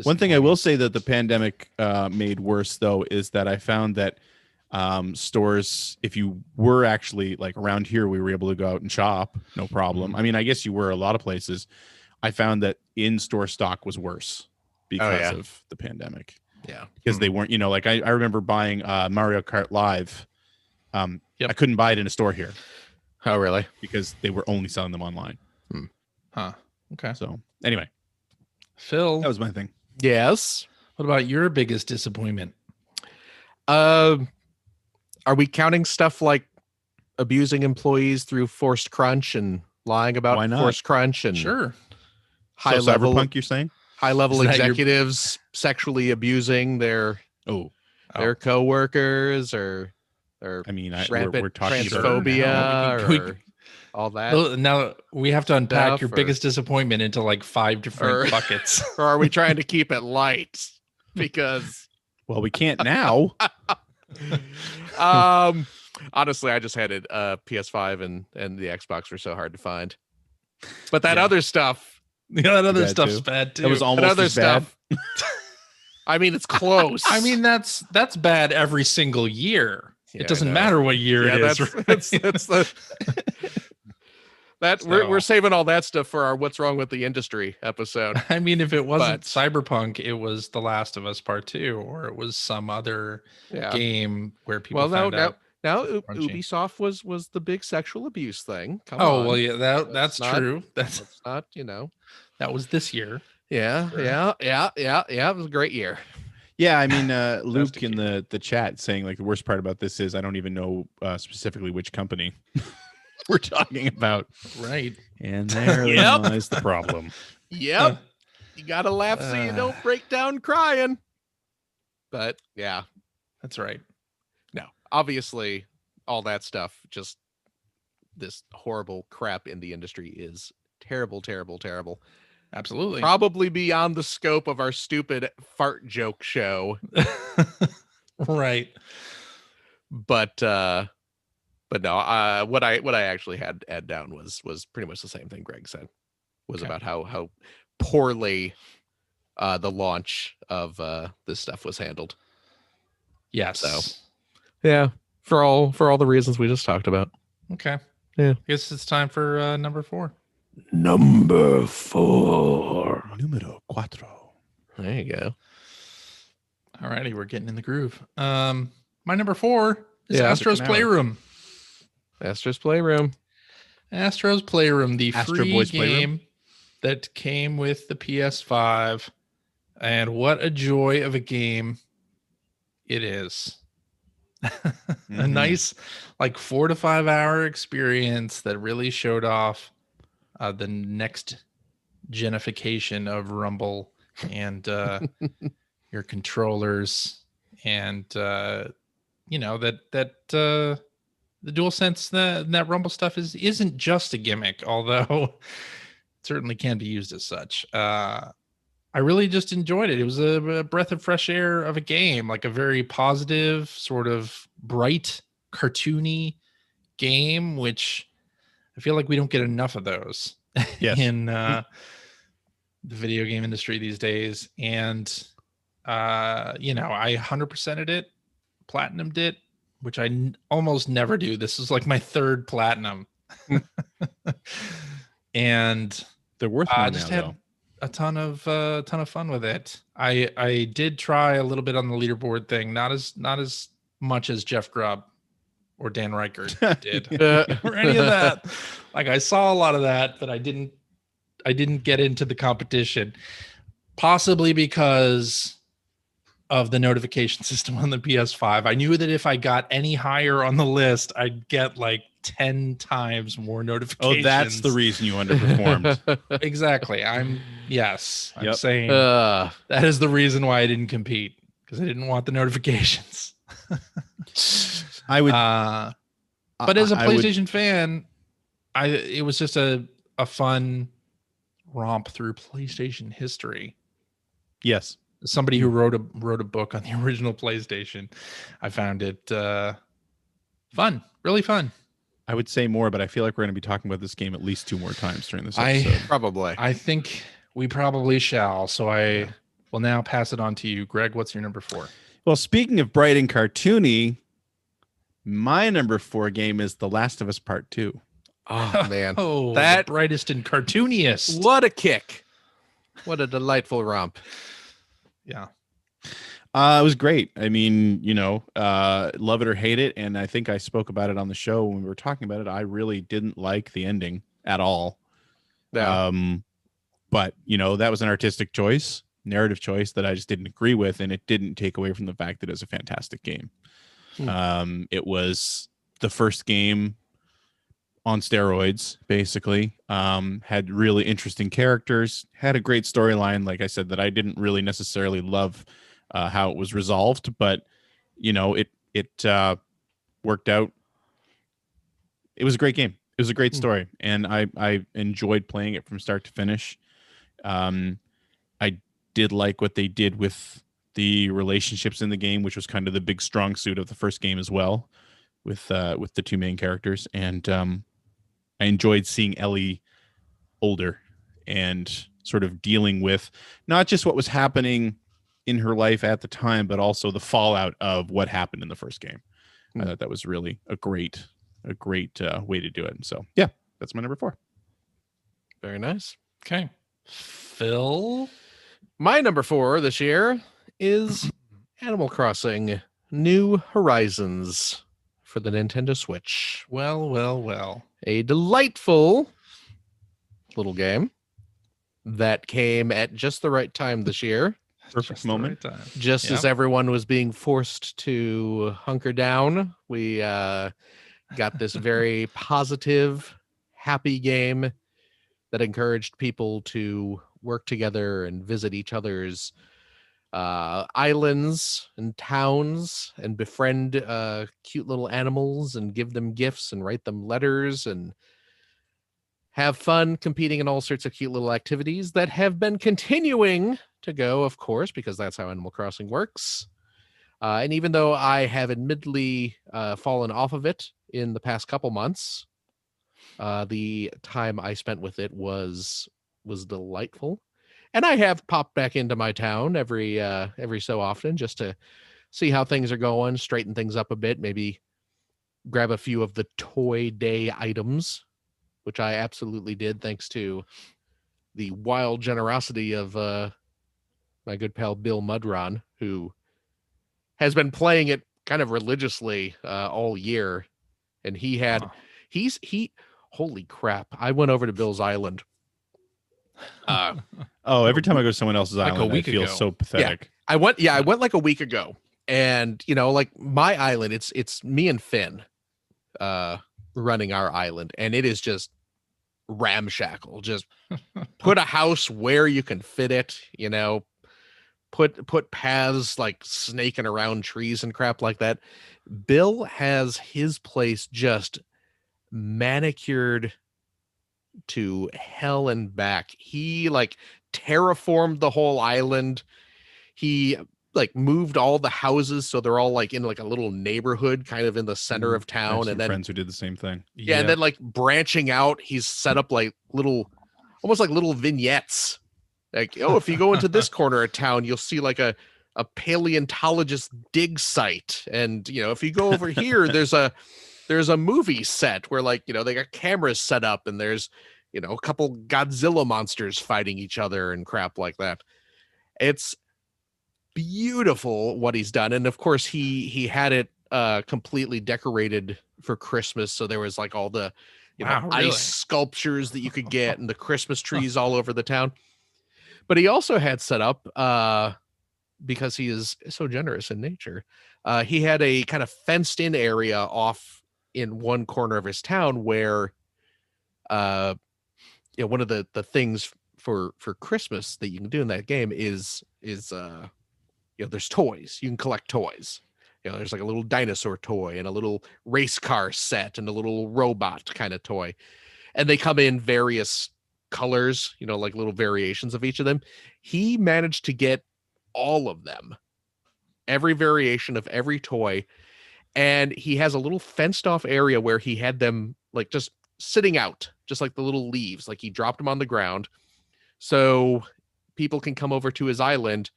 One thing I will say that the pandemic made worse, though, is that I found that stores, if you were actually like around here, we were able to go out and shop, no problem. I mean, I guess you were a lot of places. I found that in-store stock was worse because of the pandemic. Yeah. Because they weren't, like I remember buying Mario Kart Live. I couldn't buy it in a store here. Oh, really? Because they were only selling them online. Huh. Okay. So anyway, Phil, that was my thing. Yes. What about your biggest disappointment? Are we counting stuff like abusing employees through forced crunch and lying about Why not? forced crunch and Sure. high So level Cyberpunk, you're saying? high level Is that your- executives sexually abusing their coworkers or I mean, rampant we're talking transphobia about- We can- or all that? Well, now we have to unpack Stuff your or- biggest disappointment into like 5 different or- buckets. Or are we trying to keep it light? Because Well, we can't now. honestly, I just had it PS5 and the Xbox were so hard to find. But that Yeah. other stuff, That other Bad stuff's too. bad too. That was that almost other as bad. stuff. I mean, it's close. I mean, that's bad every single year. Yeah, It I doesn't know. matter what year it is. that's, right? that's the that we're So- saving all that stuff for our "What's Wrong with the Industry" episode. I mean, if it wasn't But- Cyberpunk, it was The Last of Us Part 2, or it was some other Yeah. game where people Well, found out. now Crunchy. Ubisoft was the big sexual abuse thing. Come Oh, on. well, yeah, that's not- true. It's not, That was this year. Yeah, Sure. yeah. It was a great year. Yeah, I mean, Luke to in the chat saying like the worst part about this is I don't even know specifically which company we're talking about. Right. And there Yep. lies the problem. Yep. You gotta laugh so you don't break down crying. But yeah, That's right. no. Obviously, all that stuff, just this horrible crap in the industry is terrible, terrible, terrible. Absolutely. Probably beyond the scope of our stupid fart joke show. Right. But no, what I actually had down was pretty much the same thing Greg said. Was Okay. about how poorly the launch of this stuff was handled. Yes. So. Yeah, for all the reasons we just talked about. Okay. Yeah. Guess it's time for number 4. Number 4. Numero cuatro. There you go. All righty, we're getting in the groove. My number 4 is Yeah. Astro's Sticking out. Playroom. Astro's Playroom. Astro's Playroom, the Astro free Boy's game Playroom? that came with the PS5. And what a joy of a game it is. A Mhm. nice, like 4 to 5 hour experience that really showed off the next genification of Rumble and your controllers, and that the DualSense that Rumble stuff isn't just a gimmick, although it certainly can be used as such. I really just enjoyed it. It was a breath of fresh air of a game, like a very positive, sort of bright, cartoony game, which I feel like we don't get enough of those Yes. in the video game industry these days. And I 100%ed it, platinumed it, which I almost never do. This is like my 3rd platinum. And They're worth I more just now, had though. a ton of fun with it. I did try a little bit on the leaderboard thing, not as much as Jeff Grubb or Dan Reichert did or any of that. Like I saw a lot of that, but I didn't didn't get into the competition, possibly because of the notification system on the PS5. I knew that if I got any higher on the list, I'd get like 10 times more notifications. Oh, that's the reason you underperformed. Exactly. I'm Yep. saying that is the reason why I didn't compete, because I didn't want the notifications. I would, but as a I would- PlayStation fan, it was just a fun romp through PlayStation history. yes. Somebody who wrote a book on the original PlayStation, I found it fun, really fun. I would say more, but I feel like we're going to be talking about this game at least 2 more times during this episode. Probably. I think we probably shall. So I will now pass it on to you, Greg. What's your number 4? Well, speaking of bright and cartoony, my number 4 game is The Last of Us Part 2. Oh, man. Oh, that the brightest and cartooniest. What a kick. What a delightful romp. Yeah. It was great. I mean, love it or hate it. And I think I spoke about it on the show when we were talking about it. I really didn't like the ending at all. Yeah. But, that was an artistic choice, narrative choice that I just didn't agree with. And it didn't take away from the fact that it was a fantastic game. It was the first game on steroids, basically. Had really interesting characters, had a great storyline, like I said, that I didn't really necessarily love how it was resolved, but it worked out. It was a great game. It was a great story, and I enjoyed playing it from start to finish. I did like what they did with the relationships in the game, which was kind of the big strong suit of the first game as well, with the 2 main characters. And I enjoyed seeing Ellie older and sort of dealing with not just what was happening in her life at the time, but also the fallout of what happened in the first game. I thought that was really a great way to do it. And so, yeah, that's my number 4. Very nice. Okay. Phil? My number 4 this year is Animal Crossing New Horizons for the Nintendo Switch. Well. A delightful little game that came at just the right time this year. Perfect moment. Just as everyone was being forced to hunker down, we got this very positive, happy game that encouraged people to work together and visit each other's islands and towns and befriend cute little animals and give them gifts and write them letters and have fun competing in all sorts of cute little activities that have been continuing to go, of course, because that's how Animal Crossing works. And even though I have admittedly fallen off of it in the past couple months, the time I spent with it was delightful. And I have popped back into my town every so often just to see how things are going, straighten things up a bit, maybe grab a few of the toy day items, which I absolutely did thanks to the wild generosity of my good pal Bill Mudron, who has been playing it kind of religiously all year. And holy crap. I went over to Bill's Island. Every time I go to someone else's like island, I feel so pathetic. I went like a week ago, and like my island, it's me and Finn running our island, and it is just ramshackle. Just put a house where you can fit it, put paths like snaking around trees and crap like that. Bill has his place just manicured to hell and back. He like terraformed the whole island. He like moved all the houses so they're all like in like a little neighborhood kind of in the center of town. And then friends who did the same thing. Yeah, and then like branching out, he's set up like almost like little vignettes. Like, if you go into this corner of town, you'll see like a paleontologist dig site. And if you go over here, there's a movie set where like, they got cameras set up and there's, a couple Godzilla monsters fighting each other and crap like that. It's beautiful what he's done. And of course he had it completely decorated for Christmas. So there was like all the Wow, ice really? sculptures that you could get and the Christmas trees all over the town. But he also had set up, because he is so generous in nature, he had a kind of fenced in area off in one corner of his town where one of the things for Christmas that you can do in that game is there's toys. You can collect toys. There's like a little dinosaur toy and a little race car set and a little robot kind of toy. And they come in various colors, like little variations of each of them. He managed to get all of them, every variation of every toy. And he has a little fenced off area where he had them like just sitting out, just like the little leaves, like he dropped them on the ground. So people can come over to his island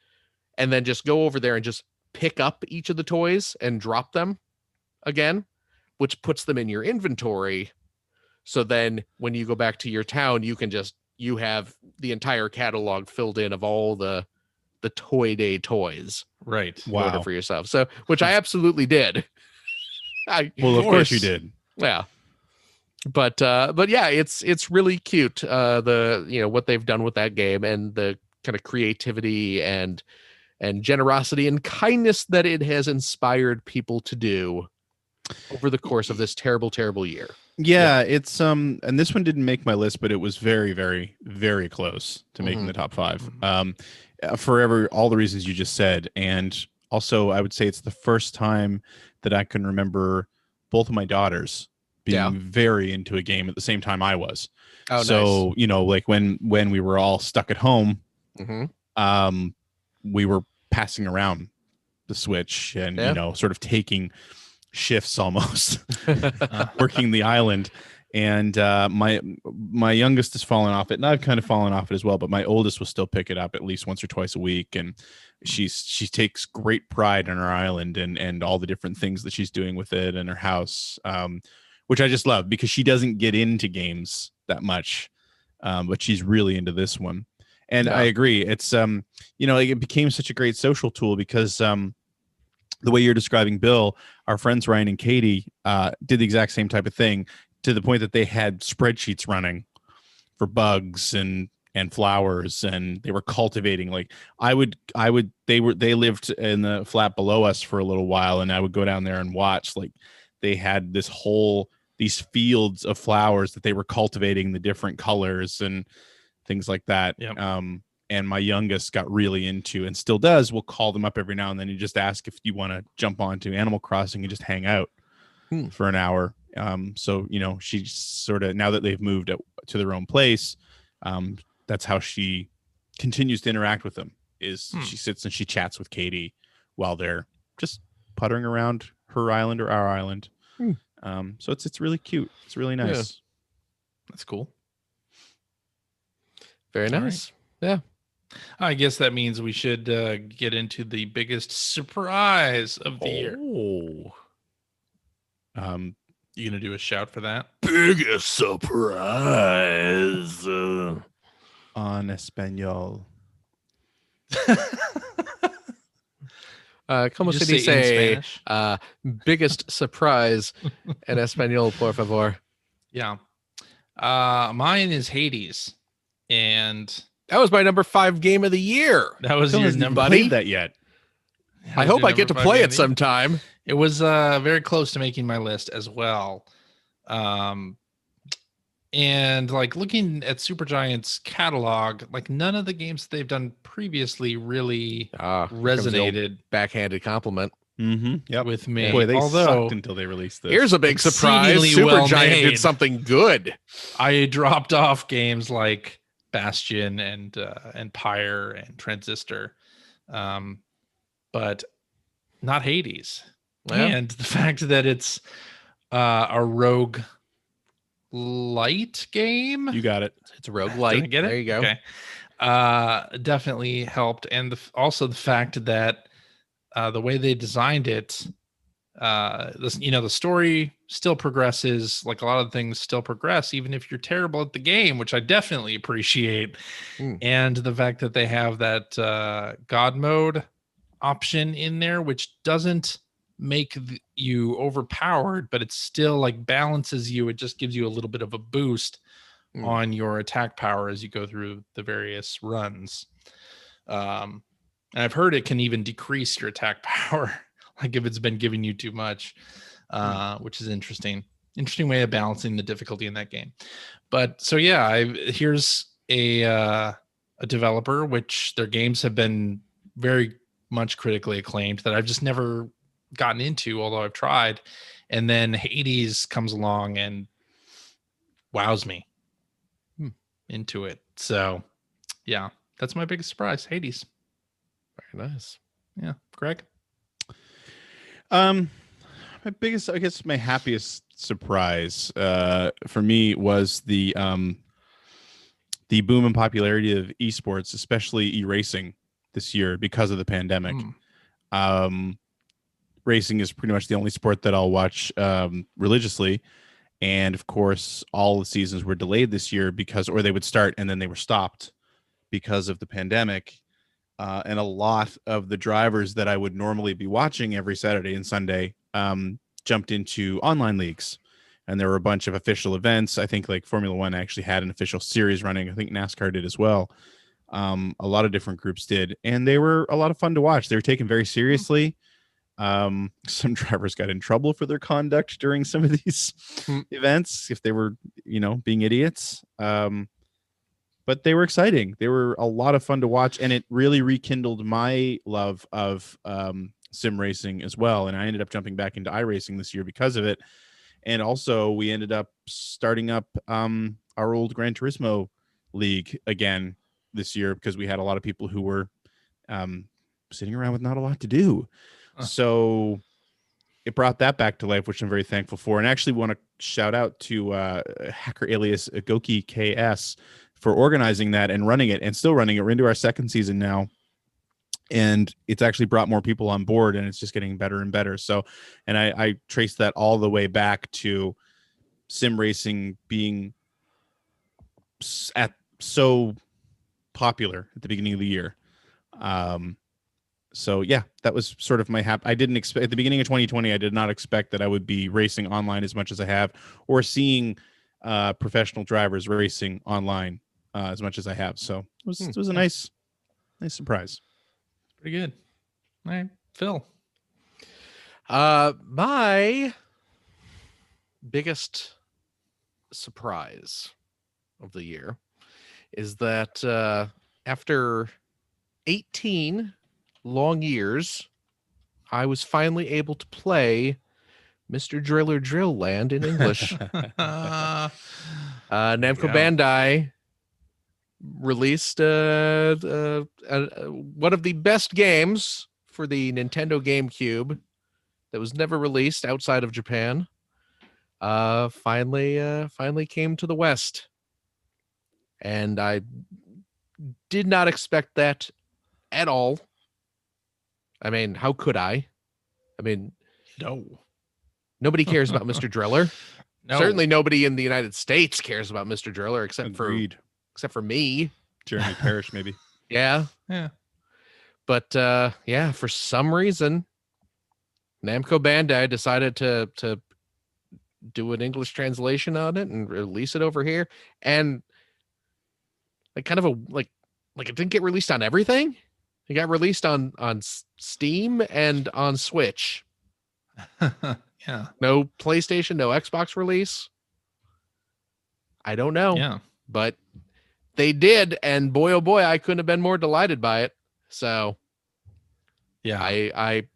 and then just go over there and just pick up each of the toys and drop them again, which puts them in your inventory. So then when you go back to your town, you have the entire catalog filled in of all the Toy Day toys. Right. In order for yourself. So, which I absolutely did. Of course you did. Yeah. But yeah, it's really cute. What they've done with that game and the kind of creativity and generosity and kindness that it has inspired people to do over the course of this terrible, terrible year. Yeah, it's and this one didn't make my list, but it was very, very, very close to making the top 5. For all the reasons you just said, and also I would say it's the first time that I can remember both of my daughters being very into a game at the same time I was. Oh, so nice. Like when we were all stuck at home, we were passing around the Switch and sort of taking shifts almost, working the island. And my youngest has fallen off it, and I've kind of fallen off it as well. But my oldest will still pick it up at least once or twice a week, and she takes great pride in her island and all the different things that she's doing with it and her house, which I just love because she doesn't get into games that much, but she's really into this one. And I agree, it's it became such a great social tool because the way you're describing Bill, our friends Ryan and Katie did the exact same type of thing, to the point that they had spreadsheets running for bugs and flowers, and they were cultivating. Like they lived in the flat below us for a little while, and I would go down there and watch. Like they had these fields of flowers that they were cultivating, the different colors and things like that. Yep. And my youngest got really into, and still does, we'll call them up every now and then and just ask if you want to jump onto Animal Crossing and just hang out for an hour. So she's sort of, now that they've moved to their own place, that's how she continues to interact with them, is she sits and she chats with Katie while they're just puttering around her island or our island. So it's really cute. It's really nice. Yeah. That's cool. Very nice. Right. Yeah. I guess that means we should get into the biggest surprise of the year. You gonna do a shout for that? Biggest surprise on Espanol. Como se dice biggest surprise en español, por favor? Yeah. Mine is Hades. And that was my number 5 game of the year. That was your number. Played that yet? I hope I get to play it sometime. It was very close to making my list as well. And like looking at Supergiant's catalog, like none of the games that they've done previously really resonated. Backhanded compliment. With me. Boy, they sucked until they released this. Here's a big surprise. Supergiant did something good. I dropped off games like Bastion and Pyre and Transistor, but not Hades. Yeah. And the fact that it's a rogue light game. You got it. It's a rogue light. Did I get it? There you go. Okay. Definitely helped. And also the fact that the way they designed it, the story still progresses. Like a lot of things still progress, even if you're terrible at the game, which I definitely appreciate. And the fact that they have that God mode option in there, which doesn't make you overpowered, but it still like balances you. It just gives you a little bit of a boost on your attack power as you go through the various runs. And I've heard it can even decrease your attack power, like if it's been giving you too much, which is interesting way of balancing the difficulty in that game. But so yeah, here's a developer which their games have been very much critically acclaimed that I've just never gotten into, although I've tried. And then Hades comes along and wows me into it. So yeah, that's my biggest surprise. Hades. Very nice. Yeah. Greg? My biggest, I guess my happiest surprise for me was the boom in popularity of esports, especially e-racing this year because of the pandemic. Racing is pretty much the only sport that I'll watch religiously. And of course, all the seasons were delayed this year or they would start and then they were stopped because of the pandemic. And a lot of the drivers that I would normally be watching every Saturday and Sunday jumped into online leagues. And there were a bunch of official events. I think like Formula One actually had an official series running. I think NASCAR did as well. A lot of different groups did. And they were a lot of fun to watch. They were taken very seriously. Some drivers got in trouble for their conduct during some of these events if they were, being idiots. But they were exciting. They were a lot of fun to watch, and it really rekindled my love of sim racing as well. And I ended up jumping back into iRacing this year because of it. And also, we ended up starting up our old Gran Turismo league again this year because we had a lot of people who were sitting around with not a lot to do. So it brought that back to life, which I'm very thankful for. And I actually want to shout out to hacker alias Goki KS for organizing that and running it and still running it. We're into our second season now. And it's actually brought more people on board and it's just getting better and better. So, and I traced that all the way back to sim racing being so popular at the beginning of the year. So yeah, that was sort of my I didn't expect at the beginning of 2020. I did not expect that I would be racing online as much as I have, or seeing professional drivers racing online as much as I have. So it was a nice surprise. Pretty good. All right, Phil. My biggest surprise of the year is that after 18 long years, I was finally able to play Mr. Driller Drill Land in English. Namco Bandai released one of the best games for the Nintendo GameCube that was never released outside of Japan. Finally came to the West, and I did not expect that at all. I mean, how could I? I mean, no. Nobody cares about Mr. Driller. No. Certainly nobody in the United States cares about Mr. Driller except for me. Jeremy Parrish, maybe. Yeah. But for some reason, Namco Bandai decided to do an English translation on it and release it over here. And like kind of like it didn't get released on everything. It got released on Steam and on Switch. Yeah. No PlayStation, no Xbox release. I don't know. Yeah. But they did, and boy oh boy, I couldn't have been more delighted by it. So yeah. I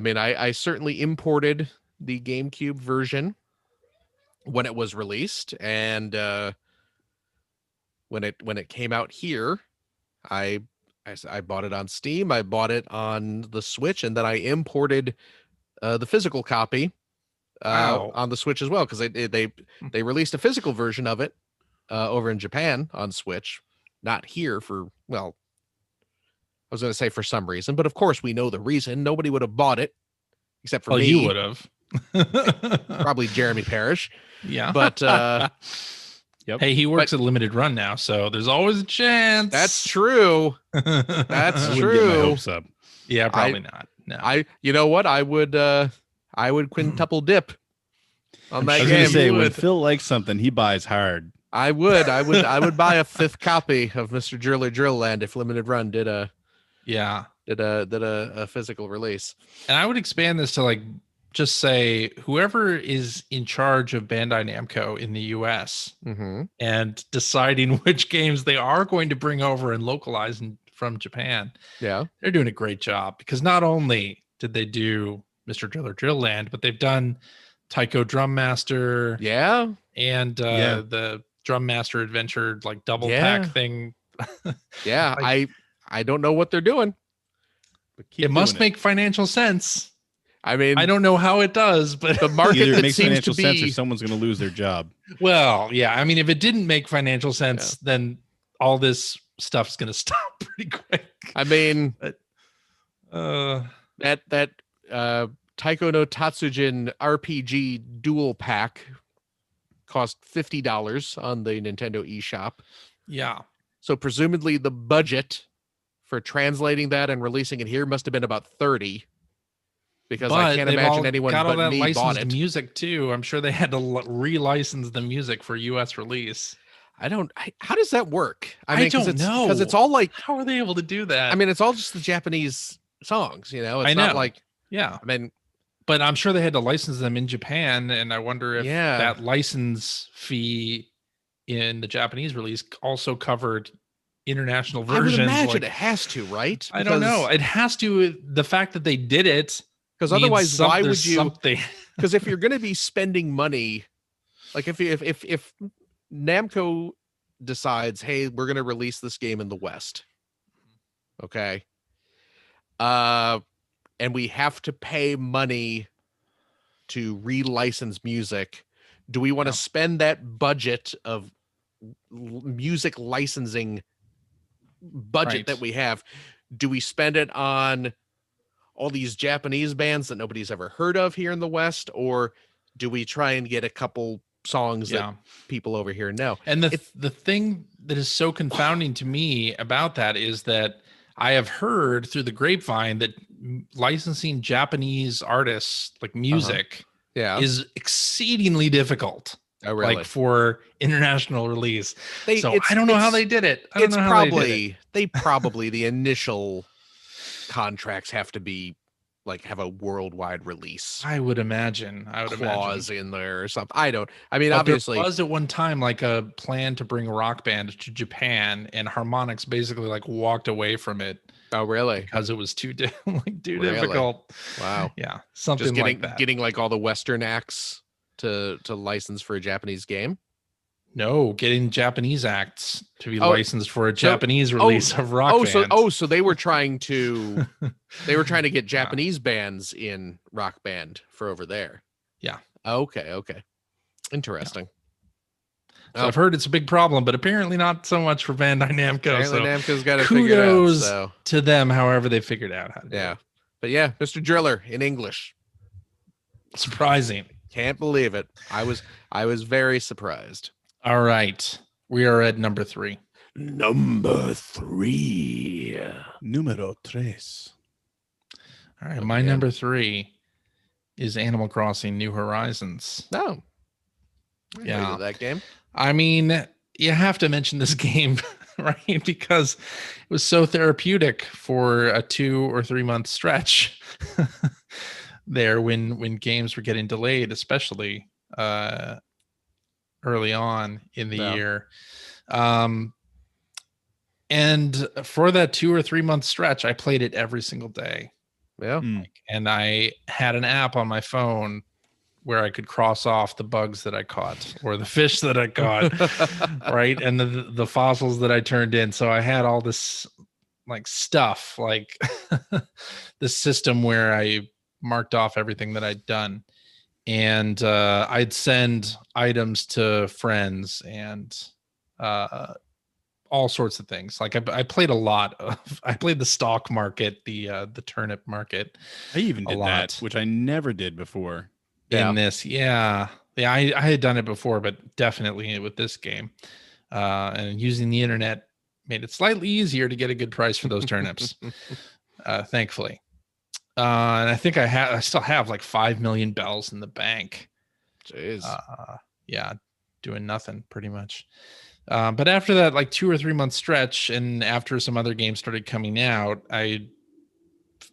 mean I certainly imported the GameCube version when it was released, and when it came out here, I bought it on Steam, I bought it on the Switch, and then I imported the physical copy on the Switch as well, because they released a physical version of it over in Japan on Switch, not here for, well, I was going to say for some reason, but of course we know the reason. Nobody would have bought it except for me. You would have. Probably Jeremy Parrish. Yeah. But yep. Hey, he works at limited run now, so there's always a chance. That's true. That's I wouldn't true. get my hopes up. Yeah, probably not. You know what? I would quintuple dip on that I was game. gonna say, when would. Phil likes something, he buys hard. I would buy a 5th copy of Mr. Driller Drill Land if Limited Run did a physical release. And I would expand this to like just say whoever is in charge of Bandai Namco in the US Mm-hmm. and deciding which games they are going to bring over and localize from Japan. Yeah. They're doing a great job because not only did they do Mr. Driller Drill Land, but they've done Taiko Drum Master Yeah. and the Drum Master Adventure like double Yeah. pack thing. Yeah. Like- I don't know what they're doing. But keep It must doing make financial sense. I mean, I don't know how it does, but the market Either it that makes seems financial to sense or be someone's going to lose their job. well, yeah. I mean, if it didn't make financial sense, then all this stuff's going to stop pretty quick. I mean, Uh, that Taiko no Tatsujin RPG dual pack cost $50 on the Nintendo eShop. yeah. So presumably the budget for translating that and releasing it here must have been about 30, because I can't they've imagine all anyone got all but that me bought licensed it. music too. I'm sure they had to relicense the music for US release. How does that work? I mean, 'cause don't know. because it's all like, How are they able to do that? I mean, it's all just the Japanese songs, you know. It's I not know. like, yeah, I mean, but I'm sure they had to license them in Japan, and I wonder if Yeah. that license fee in the Japanese release also covered international I would versions. imagine like- it has to, right? I don't know. It has to. The fact that they did it, Because means otherwise, why there's would you? Something. Because if you're going to be spending money, like if Namco decides, hey, we're going to release this game in the West, okay, and we have to pay money to relicense music, do we want to Yeah. spend that budget of music licensing budget Right. that we have? Do we spend it on all these Japanese bands that nobody's ever heard of here in the West, or do we try and get a couple songs Yeah. that people over here know? And It's- the thing that is so confounding to me about that is that I have heard through the grapevine that licensing Japanese artists like music Yeah. is exceedingly difficult, Oh, really? like for international release. They- So it's- I don't know how it's- they did it. I don't It's know how they did it. they probably the initial contracts have to be like have a worldwide release I would imagine. clause in there or something. I mean, But obviously, there was at one time like a plan to bring Rock Band to Japan, and Harmonix basically like walked away from it oh, really? because it was too Really? difficult. Wow. Yeah, something Just like that. getting like all the Western acts to license for a Japanese game. No, getting Japanese acts to be Oh, licensed for a Japanese release of Rock Band. So they were trying to get Japanese bands in Rock Band for over there. Yeah. Okay. Interesting. So I've heard it's a big problem, but apparently not so much for Bandai Namco. Apparently So Namco's got to figure it out. kudos So to them, however they figured out how to do yeah, it. but yeah, Mr. Driller in English. Surprising. Can't believe it. I was very surprised. All right. We are at number 3. Number 3. Numero tres. All right. Oh, My man. number 3 is Animal Crossing New Horizons. No. Yeah. That game. I mean, you have to mention this game, right? Because it was so therapeutic for a 2 or 3 month stretch there when games were getting delayed, especially early on in the Yeah. year. And for that 2 or 3 month stretch, I played it every single day. Yeah. And I had an app on my phone where I could cross off the bugs that I caught or the fish that I caught, right? And the fossils that I turned in. So I had all this like stuff, like this system where I marked off everything that I'd done. And I'd send items to friends and all sorts of things. Like I played a lot of, I played the stock market, the turnip market. I even A did lot. that, which I never did before. Yeah. In this. Yeah. I had done it before, but definitely with this game. And using the internet made it slightly easier to get a good price for those turnips. Thankfully. And I think I still have like 5 million bells in the bank. Jeez. Yeah, doing nothing pretty much. But after that, like 2 or 3 month stretch, and after some other games started coming out, I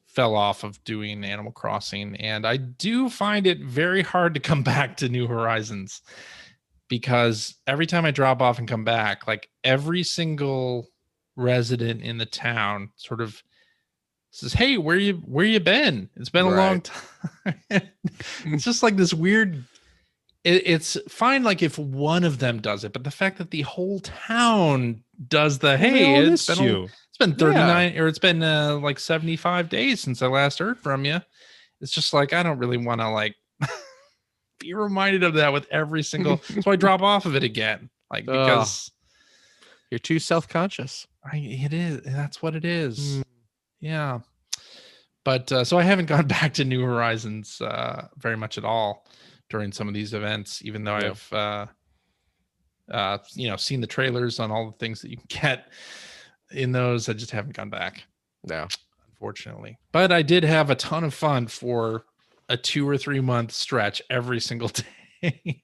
fell off of doing Animal Crossing, and I do find it very hard to come back to New Horizons because every time I drop off and come back, like every single resident in the town sort of says, "Hey, where you been? It's been a long time." It's just like this weird. It's fine, like if one of them does it, but the fact that the whole town does the Well, they all it's missed been you. it's been 39 or it's been like 75 days since I last heard from you. It's just like I don't really want to like be reminded of that with every single. So I drop off of it again, like because you're too self-conscious. it is. That's what it is. Yeah. But so I haven't gone back to New Horizons very much at all during some of these events, even though I've seen the trailers on all the things that you can get in those. I just haven't gone back. No, unfortunately. But I did have a ton of fun for a 2 or 3 month stretch every single day.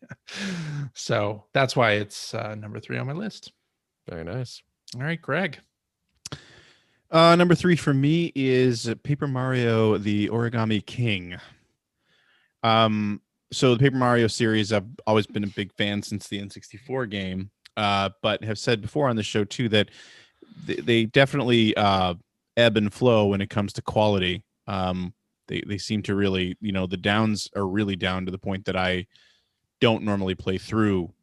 So that's why it's number 3 on my list. Very nice. All right, Greg. Number 3 for me is Paper Mario: The Origami King. So the Paper Mario series, I've always been a big fan since the N64 game, but have said before on the show too that they definitely ebb and flow when it comes to quality. They seem to really, the downs are really down to the point that I don't normally play through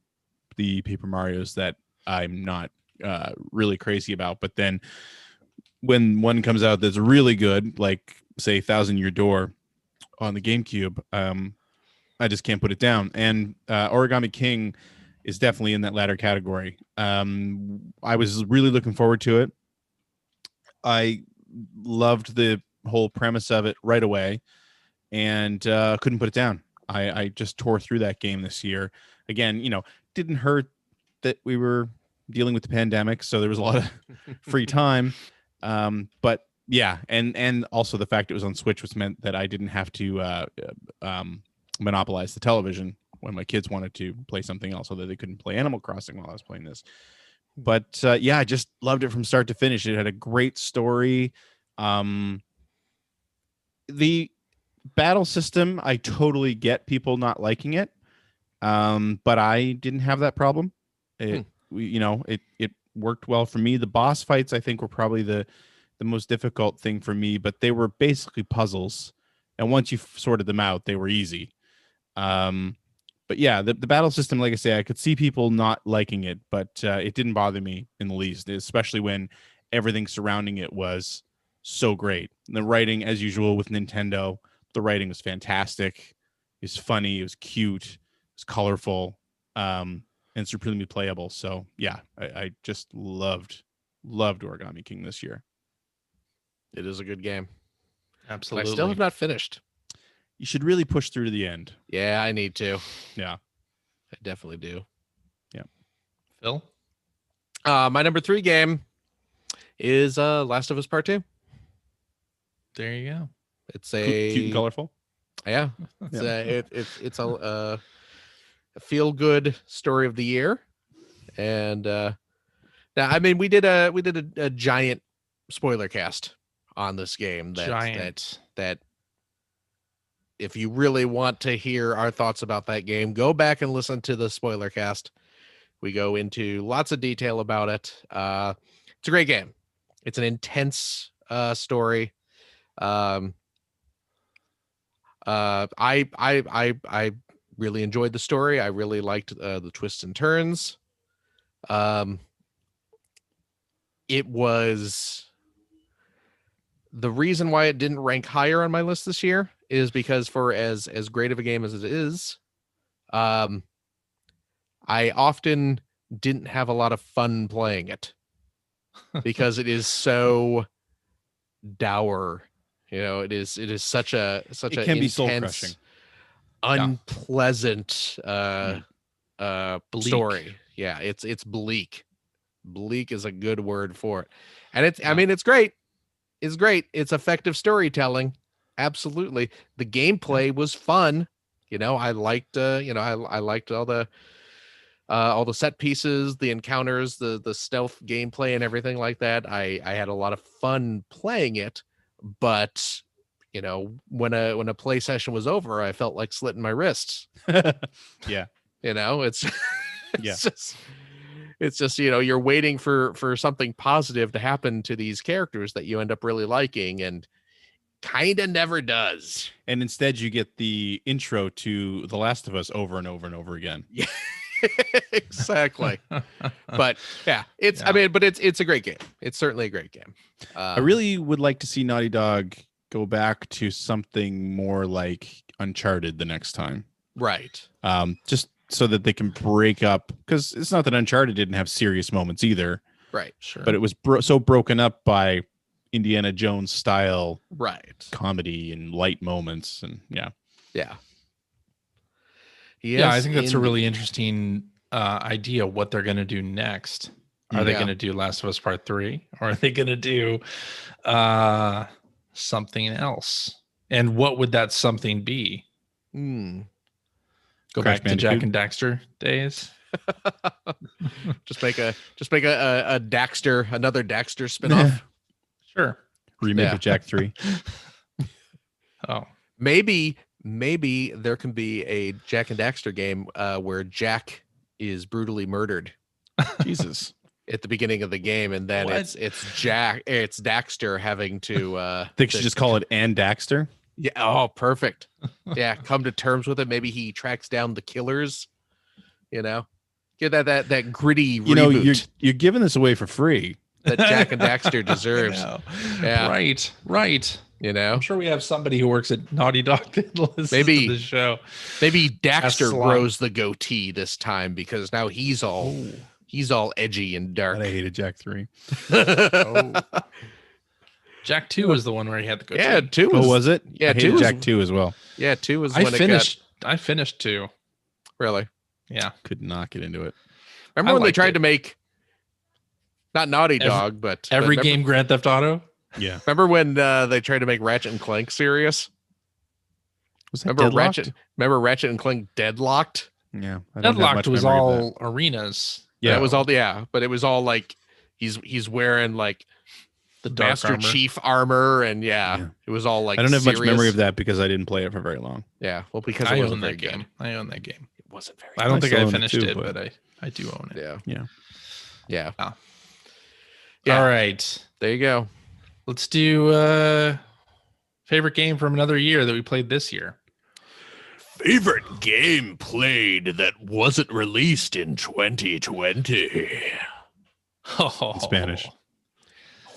the Paper Marios that I'm not really crazy about. But then when one comes out that's really good, like say Thousand Year Door on the GameCube, I just can't put it down. And Origami King is definitely in that latter category. I was really looking forward to it. I loved the whole premise of it right away and couldn't put it down. I just tore through that game this year. Again, didn't hurt that we were dealing with the pandemic, so there was a lot of free time. But yeah, and also the fact it was on Switch, which meant that I didn't have to monopolize the television when my kids wanted to play something else, so that they couldn't play Animal Crossing while I was playing this. But yeah, I just loved it from start to finish. It had a great story. The battle system, I totally get people not liking it, but I didn't have that problem. It worked well for me. The boss fights, I think, were probably the most difficult thing for me, but they were basically puzzles, and once you sorted them out, they were easy. But yeah, the battle system, like I say, I could see people not liking it, but it didn't bother me in the least, especially when everything surrounding it was so great. And the writing, as usual with Nintendo, the writing was fantastic. It was funny. It was cute. It was colorful, and supremely playable. So yeah, I just loved Origami King this year. It is a good game. Absolutely. I still have not finished. You should really push through to the end. Yeah, I need to. Yeah, I definitely do. Yeah. Phil? My number 3 game is Last of Us Part 2. There you go. It's a cute and colorful. Yeah, it's a feel good story of the year, and now I mean we did a giant spoiler cast on this game. That if you really want to hear our thoughts about that game, go back and listen to the spoiler cast. We go into lots of detail about it. It's a great game. It's an intense story. I really enjoyed the story. I really liked the twists and turns. It was the reason why it didn't rank higher on my list this year is because for as great of a game as it is, I often didn't have a lot of fun playing it because it is so dour. It is such a It can be intense, soul-crushing. unpleasant Bleak. story. Yeah, it's bleak. Bleak is a good word for it. And I mean, it's great. It's great. It's effective storytelling, Absolutely. The gameplay was fun. I liked I liked all the set pieces, the encounters, the stealth gameplay and everything like that. I had a lot of fun playing it, but when a play session was over, I felt like slitting my wrists. Yeah. It's Yeah. it's just you're waiting for something positive to happen to these characters that you end up really liking, and kind of never does. And instead you get the intro to The Last of Us over and over and over again. Yeah. Exactly. But yeah, it's Yeah. I mean, but it's a great game. It's certainly a great game. I really would like to see Naughty Dog go back to something more like Uncharted the next time. Right. Just so that they can break up, because it's not that Uncharted didn't have serious moments either, Right. Sure. but it was so broken up by Indiana Jones style Right. comedy and light moments, and yeah. Yeah. Yeah, I think that's a really interesting idea what they're going to do next. Are they Yeah. going to do Last of Us Part 3? Or are they going to do something else? And what would that something be? Go Crash back to Jack Bandicoot? and Daxter days? Just make a Daxter, another Daxter spinoff. Sure. Remake Yeah. of Jack 3. Oh, Maybe there can be a Jack and Daxter game where Jack is brutally murdered Jesus. at the beginning of the game, and then What? it's Daxter having to They should just call it And Daxter. yeah, oh perfect. Yeah, come to terms with it. Maybe he tracks down the killers, Get that gritty reboot You're giving this away for free. that Jack and Daxter deserves. I know. Yeah. Right. I'm sure we have somebody who works at Naughty Dog that listens Maybe- to the show. Maybe That's Daxter slime. grows the goatee this time because now he's all edgy and dark. God, I hated Jack 3. Oh. Jack 2 was the one where he had the goatee. Yeah, two Oh, was it? Yeah, I hated 2 was- Jack 2 as well. Yeah, 2 was I when finished 2. it got really. Yeah. Could not get into it. Remember I when they liked tried it. to make not Naughty Dog, but Every remember, game Grand Theft Auto? Yeah. Remember when they tried to make Ratchet and Clank serious? Was that Remember Deadlocked? Ratchet and Clank Deadlocked? Yeah. I don't have Deadlocked much was memory of all arenas. Yeah. That was all but it was all like he's wearing like The dark Master armor. Chief armor, and Yeah. it was all like I don't have much serious. memory of that because I didn't play it for very long. Yeah, well, because it I wasn't own very that good. game. I own that game. It wasn't very I don't I think still I own it finished too, it, but- but I do own it. Yeah. Yeah. Yeah. Wow. Yeah. All right. There you go. Let's do favorite game from another year that we played this year. Favorite game played that wasn't released in 2020. Oh, Spanish.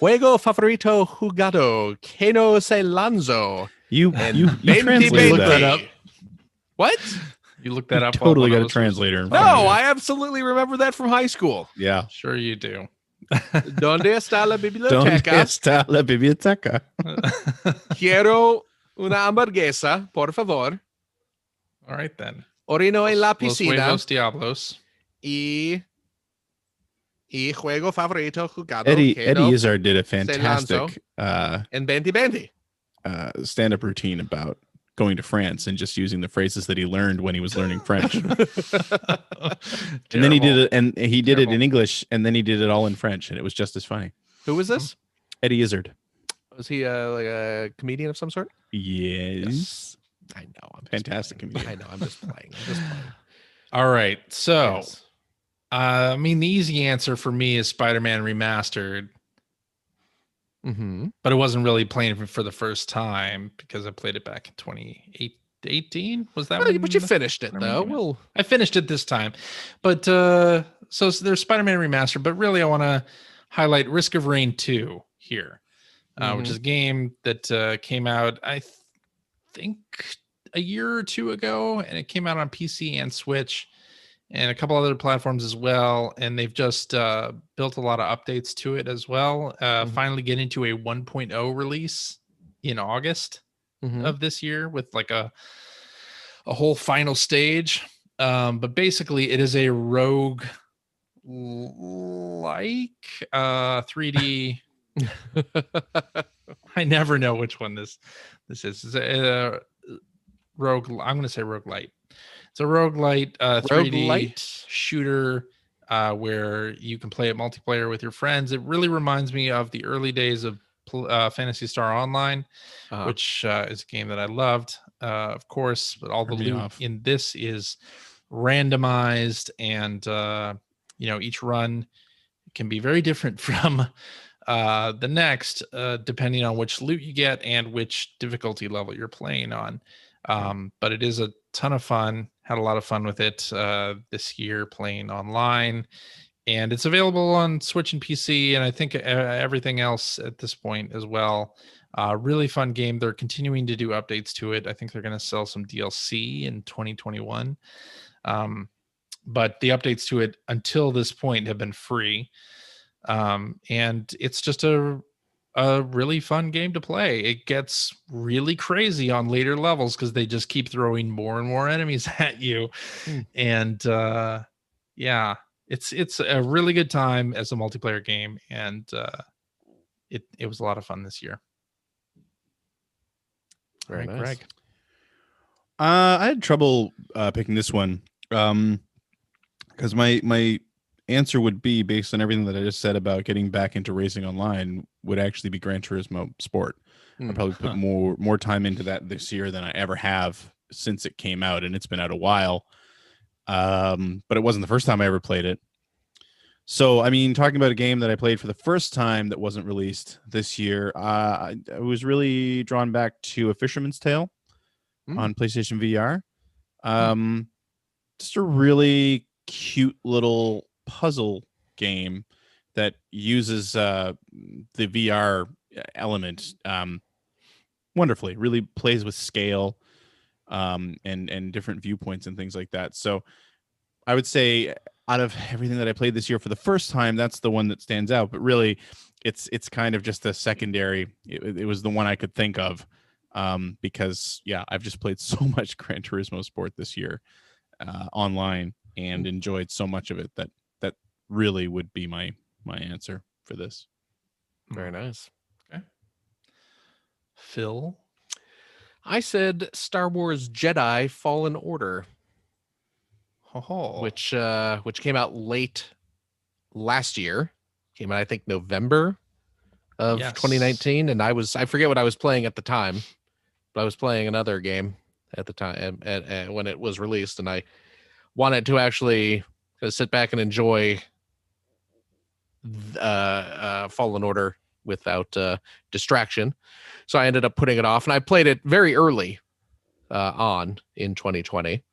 Juego favorito jugado que no se lanzó. You And translated looked that. that up. What? You looked that up. Totally while got a I was- translator in No, front of you. I absolutely remember that from high school. Yeah. Sure you do. Donde está la ¿Dónde biblioteca? está la biblioteca? Quiero una hamburguesa, por favor. All right then. Orino en la Los piscina. Huevos Diablos. Y juego favorito jugado. Eddie que no Izzard did a lanzó. fantastic en 2020. stand-up routine about going to France and just using the phrases that he learned when he was learning French. And then he did it, and he did it in English, and then he did it all in French, and it was just as funny. Who was this? Eddie Izzard. Was he like a comedian of some sort? Yes. I know. I'm just Fantastic playing. comedian. I know. I'm just playing. All right. So, Yes. I mean, the easy answer for me is Spider-Man Remastered, Mm-hmm. but it wasn't really playing it for the first time because I played it back in 2018. Was that when But you the- finished it Spider-Man though. came out? Well, I finished it this time, but so there's Spider-Man Remastered, but really I want to highlight Risk of Rain 2 here, which is a game that came out, I think a year or two ago, and it came out on PC and Switch and a couple other platforms as well. And they've just built a lot of updates to it as well. Finally getting to a 1.0 release in August of this year with like a whole final stage. But basically it is a rogue like 3D. I I never know which one this is. It's a rogue. I'm going to say roguelite. It's a roguelite 3D Roguelite? shooter where you can play it multiplayer with your friends. It really reminds me of the early days of Phantasy Star Online, which is a game that I loved, of course. But all the loot in this is randomized, and each run can be very different from the next, depending on which loot you get and which difficulty level you're playing on. But it is a ton of fun. Had a lot of fun with it this year playing online, and it's available on Switch and PC, and I think everything else at this point as well. Really fun game. They're continuing to do updates to it. I think they're going to sell some DLC in 2021. But the updates to it until this point have been free. And it's just a really fun game to play. It gets really crazy on later levels because they just keep throwing more and more enemies at you. And it's a really good time as a multiplayer game, and it was a lot of fun this year. Very nice. Greg. I had trouble picking this one because my answer would be, based on everything that I just said about getting back into racing online, would actually be Gran Turismo Sport. I probably put more time into that this year than I ever have since it came out, and it's been out a while. But it wasn't the first time I ever played it. So, I mean, talking about a game that I played for the first time that wasn't released this year, I was really drawn back to A Fisherman's Tale on PlayStation VR. Just a really cute little puzzle game that uses the VR element wonderfully. Really plays with scale and different viewpoints and things like that. So I would say out of everything that I played this year for the first time, that's the one that stands out. But really, it's kind of just a secondary. It was the one I could think of because I've just played so much Gran Turismo Sport this year online and enjoyed so much of it that really would be my answer for this. Very nice. Okay. Phil? I said Star Wars Jedi Fallen Order, which came out late last year. Came out, I think, November of 2019, and I forget what I was playing at the time, but I was playing another game at the time when it was released, and I wanted to actually sit back and enjoy Fallen Order without distraction. So I ended up putting it off, and I played it very early on in 2020.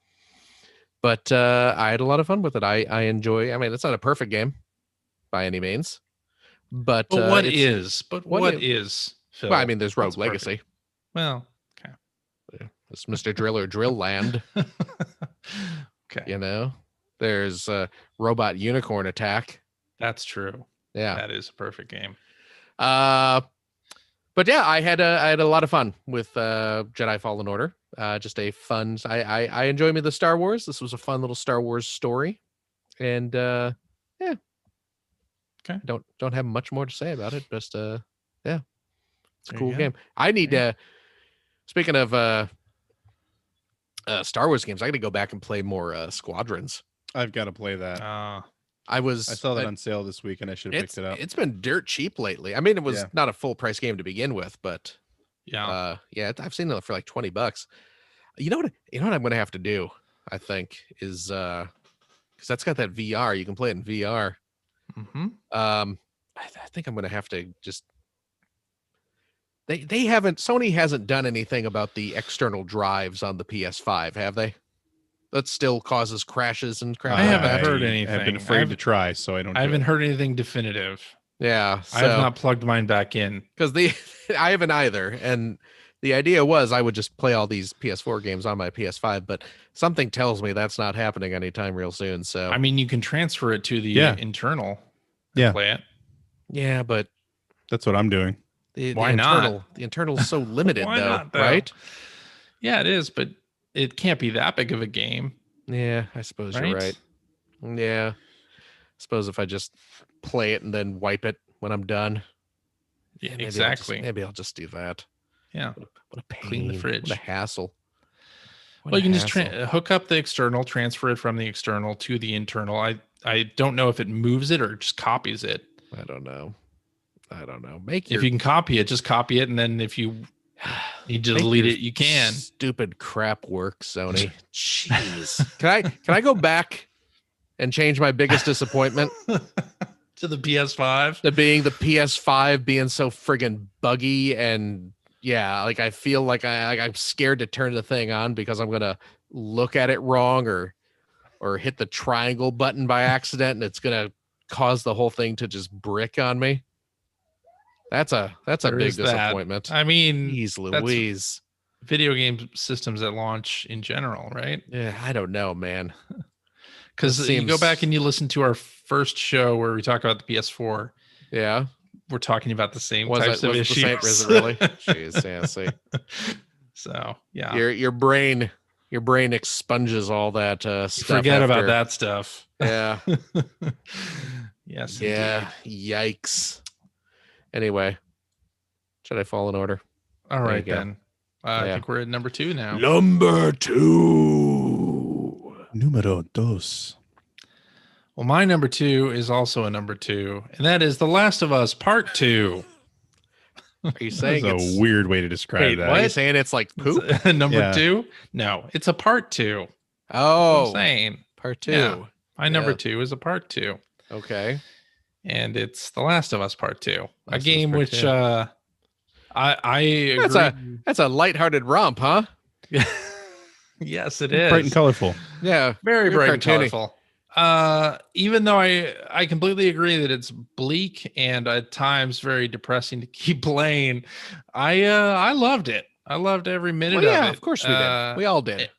But I had a lot of fun with it. I enjoy. I mean, it's not a perfect game by any means, but what is Phil? Well, I mean, there's Rogue Legacy. Perfect? Well, okay. It's Mr. Driller Drill Land. Okay. There's Robot Unicorn Attack. That's true. Yeah, that is a perfect game. But yeah, I had a lot of fun with Jedi Fallen Order. Just a fun. I enjoy me the Star Wars. This was a fun little Star Wars story, and yeah. Okay. Don't have much more to say about it. Just it's a cool go. game. I need to. Speaking of Star Wars games, I got to go back and play more Squadrons. I've got to play that. I saw that on sale this week, and I should have picked it up. It's been dirt cheap lately. I mean, it was not a full price game to begin with, but I've seen it for like $20. You know what I'm going to have to do, I think, is because that's got that VR. You can play it in VR. I think I'm going to have to just. Sony hasn't done anything about the external drives on the PS5, have they? That still causes crashes and crap. I haven't heard anything. I've been afraid to try, so I don't. I haven't heard anything definitive. Yeah, I have not plugged mine back in because I haven't either. And the idea was I would just play all these PS4 games on my PS5, but something tells me that's not happening anytime real soon. So I mean, you can transfer it to the internal. Play it. Yeah, but that's what I'm doing. Why not? The internal is so limited, though, though? Right? Yeah, it is, but it can't be that big of a game. Yeah, I suppose you're right. Yeah. I suppose if I just play it and then wipe it when I'm done, Yeah, Maybe exactly. Maybe I'll just do that. Yeah. What a pain. Clean the fridge. What a hassle. Well, you can just hook up the external, transfer it from the external to the internal. I don't know if it moves it or just copies it. I don't know. If you can copy it, just copy it, and then if you need to delete it, you can. Stupid crap work, Sony. Jeez. Can I go back and change my biggest disappointment to the PS5? To being the PS5 being so friggin' buggy, and yeah, like I feel like I'm scared to turn the thing on because I'm gonna look at it wrong or hit the triangle button by accident, and it's gonna cause the whole thing to just brick on me. That's a big disappointment. That. I mean, Jeez Louise. Video game systems at launch in general, right? Yeah, I don't know, man. Because you go back and you listen to our first show where we talk about the PS4. Yeah. We're talking about the same types of issues. Was it really? Jeez, yeah, see. So, yeah. Your brain expunges all that stuff. Forget about that stuff. Yeah. Yes. Yeah. Indeed. Yikes. Anyway, should I fall in order? All right, then. I think we're at number 2 now. Number 2. Numero dos. Well, my number 2 is also a number 2, and that is The Last of Us Part 2. Are you saying it's a weird way to describe that? What? Are you saying it's like poop? Number 2? No, it's a part 2. Oh, I'm saying part 2. Yeah, my number 2 is a part 2. Okay. And it's The Last of Us Part 2, a game which I agree. That's a lighthearted romp, huh? Yes, it is. Bright and colorful. Yeah, very bright and colorful. Even though I completely agree that it's bleak and at times very depressing to keep playing, I loved it. I loved every minute of it. Yeah, of course we did. We all did.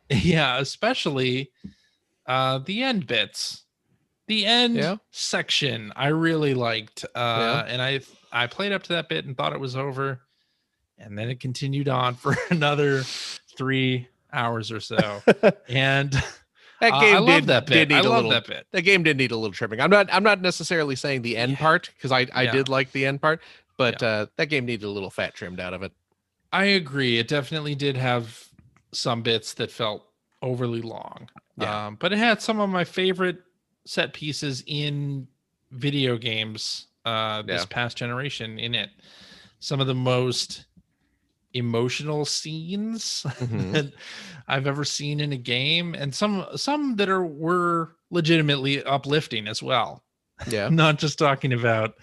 Yeah, especially the end bits. The end section I really liked. And I played up to that bit and thought it was over. And then it continued on for another 3 hours or so. And that game I love that bit. I love that bit. That game did need a little trimming. I'm not necessarily saying the end part, because I did like the end part, but that game needed a little fat trimmed out of it. I agree. It definitely did have some bits that felt overly long. Yeah. But it had some of my favorite set pieces in video games this past generation in it. Some of the most emotional scenes that I've ever seen in a game, and some that were legitimately uplifting as well. Yeah. Not just talking about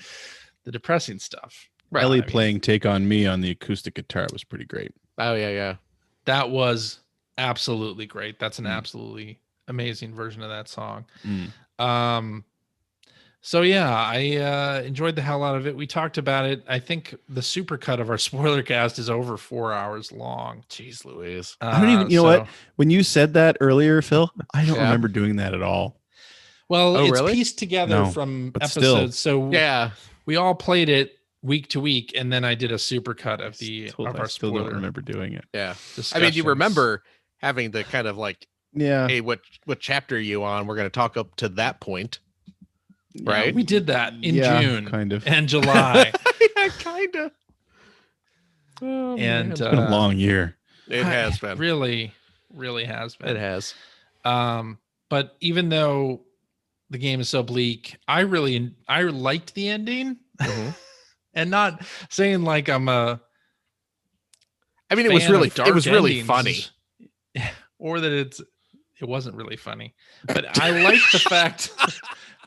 the depressing stuff. Right. Ellie playing Take On Me on the acoustic guitar was pretty great. Oh yeah. That was absolutely great. That's an absolutely amazing version of that song. So yeah, I enjoyed the hell out of it. We talked about it. I think the supercut of our spoiler cast is over 4 hours long. Jeez Louise. I don't even, you know what? When you said that earlier, Phil, I don't remember doing that at all. Well, it's pieced together from episodes. Still. So we all played it week to week, and then I did a supercut of our still spoiler. don't remember doing it. Yeah. I mean, you remember having the kind of like, hey, what chapter are you on? We're going to talk up to that point. Right. Yeah, we did that in June kind of and July. Yeah, kind of. Oh, and it's been a long year. It has been. Really has been. It has. But even though the game is so bleak, I liked the ending. And not saying like I'm a I mean, it was really funny. Or that it wasn't really funny. But I like the fact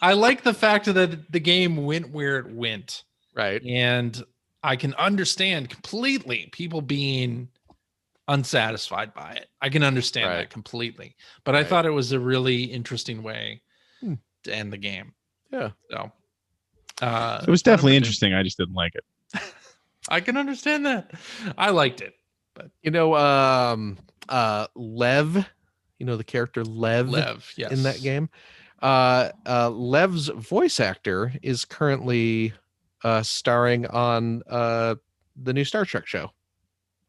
I like the fact that the game went where it went. Right. And I can understand completely people being unsatisfied by it. I can understand that completely. But I thought it was a really interesting way to end the game. Yeah. So it was definitely interesting. I just didn't like it. I can understand that. I liked it. But Lev, the character Lev yes. in that game. Lev's voice actor is currently starring on the new Star Trek show.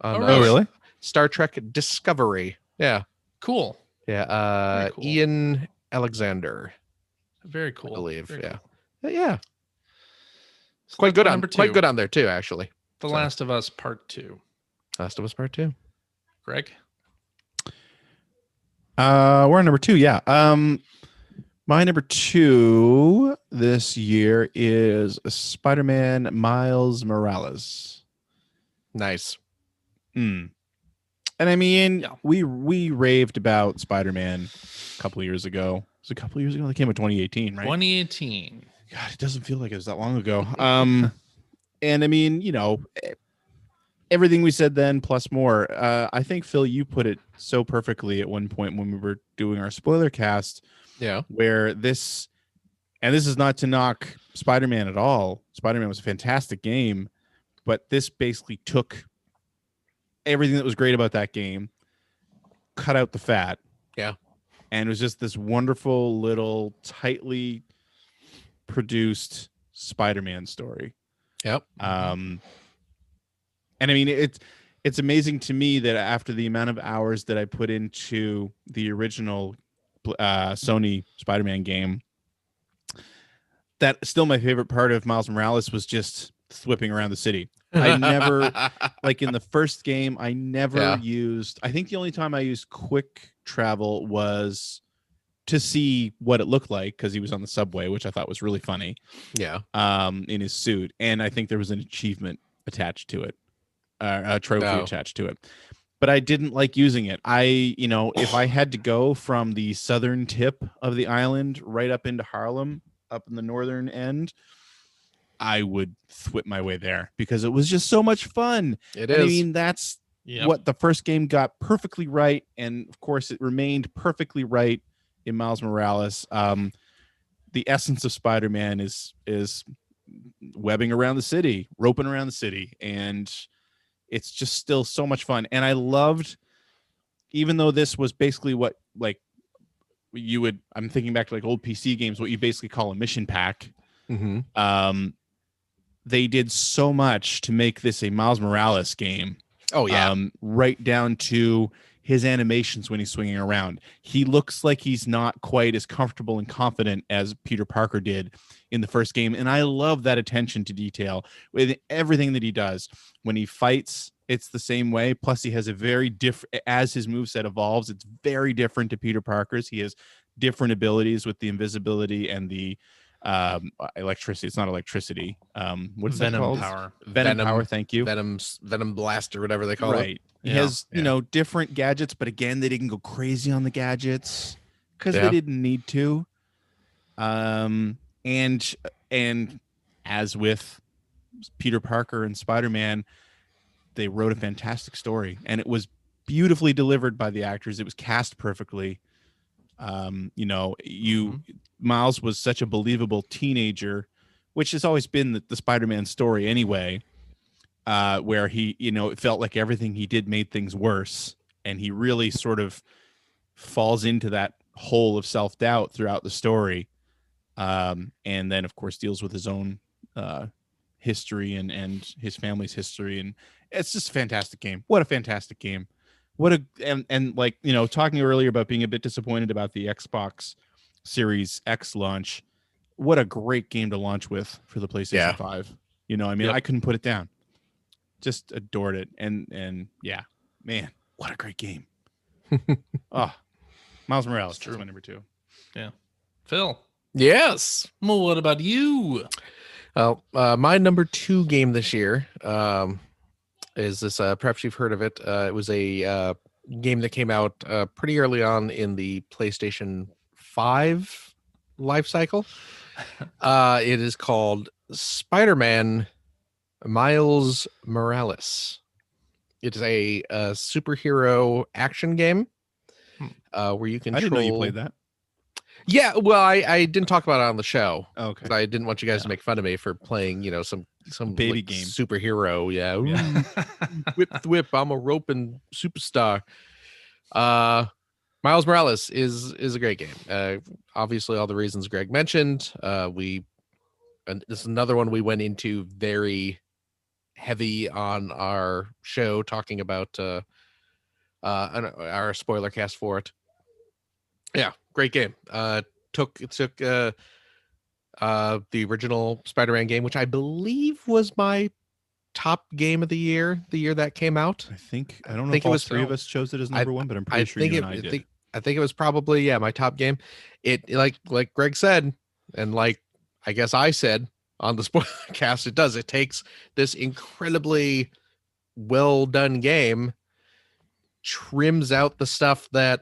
Really? Star Trek Discovery. Yeah. Cool. Yeah. Cool. Ian Alexander. Very cool. I believe. Very cool. Yeah. So Quite that's good my on number 2. quite good on there too, actually. The So. Last of Us Part 2. Last of Us Part 2. Greg? We're on number 2. Yeah. My number 2 this year is Spider-Man Miles Morales. Nice. And I mean, Yeah. we raved about Spider-Man a couple of years ago. It was a couple of years ago. They came in 2018, right? 2018. God, it doesn't feel like it was that long ago. And I mean, everything we said then plus more. I think, Phil, you put it so perfectly at one point when we were doing our spoiler cast, Yeah. where this is not to knock Spider-Man at all. Spider-Man was a fantastic game, but this basically took everything that was great about that game, cut out the fat. Yeah. And it was just this wonderful little tightly produced Spider-Man story. Yep. And I mean, it's amazing to me that after the amount of hours that I put into the original Sony Spider-Man game, that still my favorite part of Miles Morales was just whipping around the city. I never, like in the first game, I never used, I think the only time I used quick travel was to see what it looked like, because he was on the subway, which I thought was really funny. Yeah. In his suit. And I think there was an achievement attached to it, a trophy attached to it. But I didn't like using it. If I had to go from the southern tip of the island right up into Harlem, up in the northern end, I would whip my way there because it was just so much fun. It is. I mean, that's what the first game got perfectly right. And of course, it remained perfectly right in Miles Morales. The essence of Spider-Man is webbing around the city, roping around the city. And it's just still so much fun. And I loved, even though this was basically what, like, you would, I'm thinking back to like old PC games, what you basically call a mission pack. Mm-hmm. They did so much to make this a Miles Morales game. Oh, yeah. Right down to his animations when he's swinging around. He looks like he's not quite as comfortable and confident as Peter Parker did in the first game. And I love that attention to detail with everything that he does. When he fights, it's the same way. Plus, he has a very different, as his moveset evolves, it's very different to Peter Parker's. He has different abilities with the invisibility and the electricity. It's not electricity. What is Venom that called? power. Venom power. Thank you. Venom blast or whatever they call it. Right. He has, different gadgets, but again, they didn't go crazy on the gadgets because they didn't need to. And as with Peter Parker and Spider-Man, they wrote a fantastic story, and it was beautifully delivered by the actors. It was cast perfectly. Miles was such a believable teenager, which has always been the Spider-Man story anyway. Where he, it felt like everything he did made things worse. And he really sort of falls into that hole of self-doubt throughout the story. And then, of course, deals with his own history and his family's history. And it's just a fantastic game. What a fantastic game. Talking earlier about being a bit disappointed about the Xbox Series X launch. What a great game to launch with for the PlayStation 5. I couldn't put it down. Just adored it. And yeah, man, what a great game. Miles Morales, that's my number 2. Yeah. Phil. Yes. Well, what about you? Well, my number 2 game this year is this, perhaps you've heard of it. It was a game that came out pretty early on in the PlayStation 5 life cycle. It is called Spider-Man Miles Morales. It is a superhero action game where you control. I didn't know you played that. Yeah, well, I didn't talk about it on the show. Okay. I didn't want you guys to make fun of me for playing, some baby like, game superhero. Yeah. Whip. I'm a roping superstar. Miles Morales is a great game. Obviously, all the reasons Greg mentioned. And this is another one we went into very heavy on our show, talking about our spoiler cast for it. Yeah, great game. It took the original Spider-Man game, which I believe was my top game of the year that came out. I don't know think if it all was three of us chose it as number one, but I'm pretty sure you and I did. I think it was probably my top game. It like Greg said, and like I guess I said on the Spoilercast, it takes this incredibly well done game, trims out the stuff that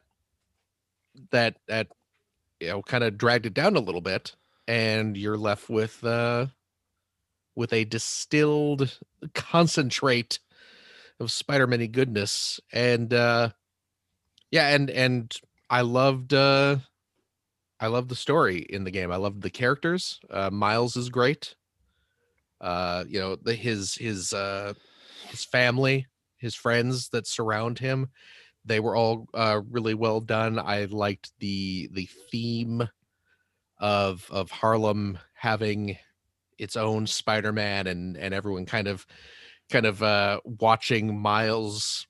kind of dragged it down a little bit, and you're left with a distilled concentrate of Spider-Man goodness. And and I loved the story in the game. I loved the characters. Miles is great. His family, his friends that surround him, they were all really well done. I liked the theme of Harlem having its own Spider-Man, and everyone kind of watching Miles'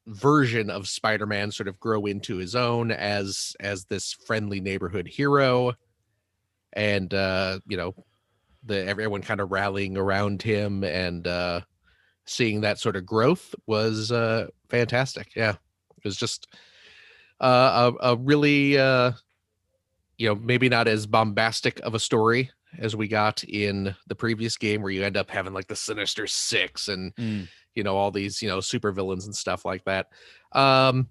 version of Spider-Man sort of grow into his own as this friendly neighborhood hero, and everyone kind of rallying around him, and seeing that sort of growth was fantastic. Yeah, it was just a really maybe not as bombastic of a story as we got in the previous game, where you end up having like the Sinister Six and all these super villains and stuff like that. So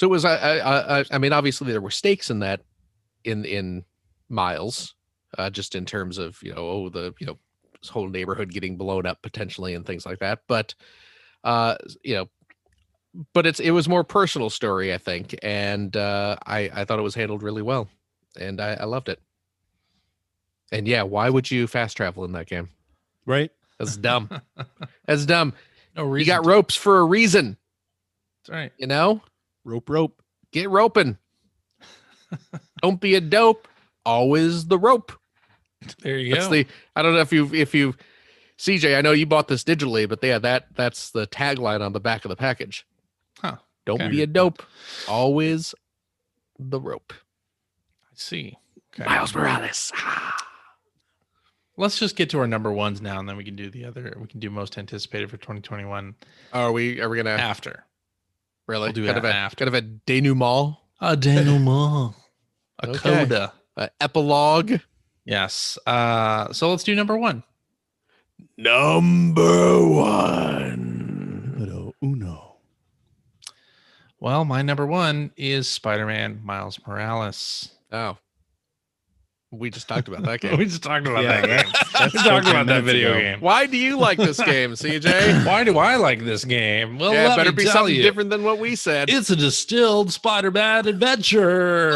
it was I mean, obviously there were stakes in that in Miles, just in terms of this whole neighborhood getting blown up potentially and things like that, but it was more personal story, I think, and I thought it was handled really well, and I loved it. And yeah, why would you fast travel in that game? Right? That's dumb. That's dumb. No reason. You got ropes for a reason. That's right. Rope. Get roping. Don't be a dope. Always the rope. There you go. I don't know if you CJ, I know you bought this digitally, but that's the tagline on the back of the package. Huh. Don't be a dope. Always the rope. I see. Okay. Miles Morales. Let's just get to our number ones now, and then we can do the other. We can do most anticipated for 2021. Are we gonna after? Really? We'll do kind that after. Kind of a denouement. A denouement. A coda. Epilogue. Yes. So let's do number one. Number one. Uno. Well, my number one is Spider-Man Miles Morales. Oh. We just talked about that game. We just talked about that game. That's We talked about that 14 video minutes ago. game. Why do you like this game, CJ? Why do I like this game? Well, Yeah, let it better me be tell something you. different than what we said. It's a distilled Spider-Man adventure.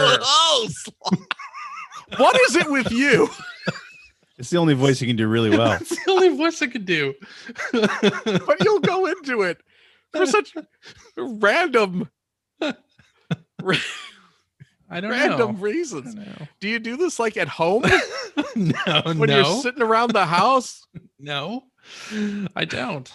What is it with you? It's the only voice you can do really well. That's the only voice I could do. But you'll go into it for such random I don't random know. reasons. I don't know. Do you do this like at home No, when you're sitting around the house? No, I don't.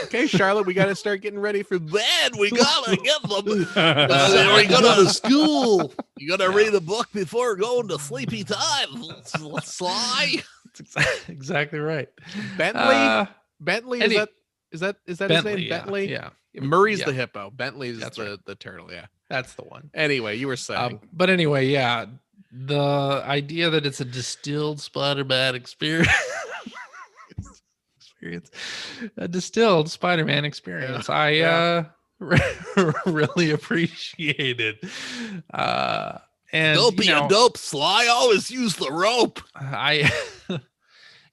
Okay, Charlotte, we got to start getting ready for bed. We gotta get them. We go to school. You gotta read a book before going to sleepy time. Sly. That's exactly right. Bentley, Eddie- is that his Bentley, name? yeah, Bentley. yeah. Murray's Yeah. the hippo. Bentley's That's the turtle. Yeah. That's the one. Anyway, you were saying. But anyway, yeah, the idea that it's a distilled Spider-Man experience, a distilled Spider-Man experience, I really appreciated. And Don't be a dope, Sly. Always use the rope.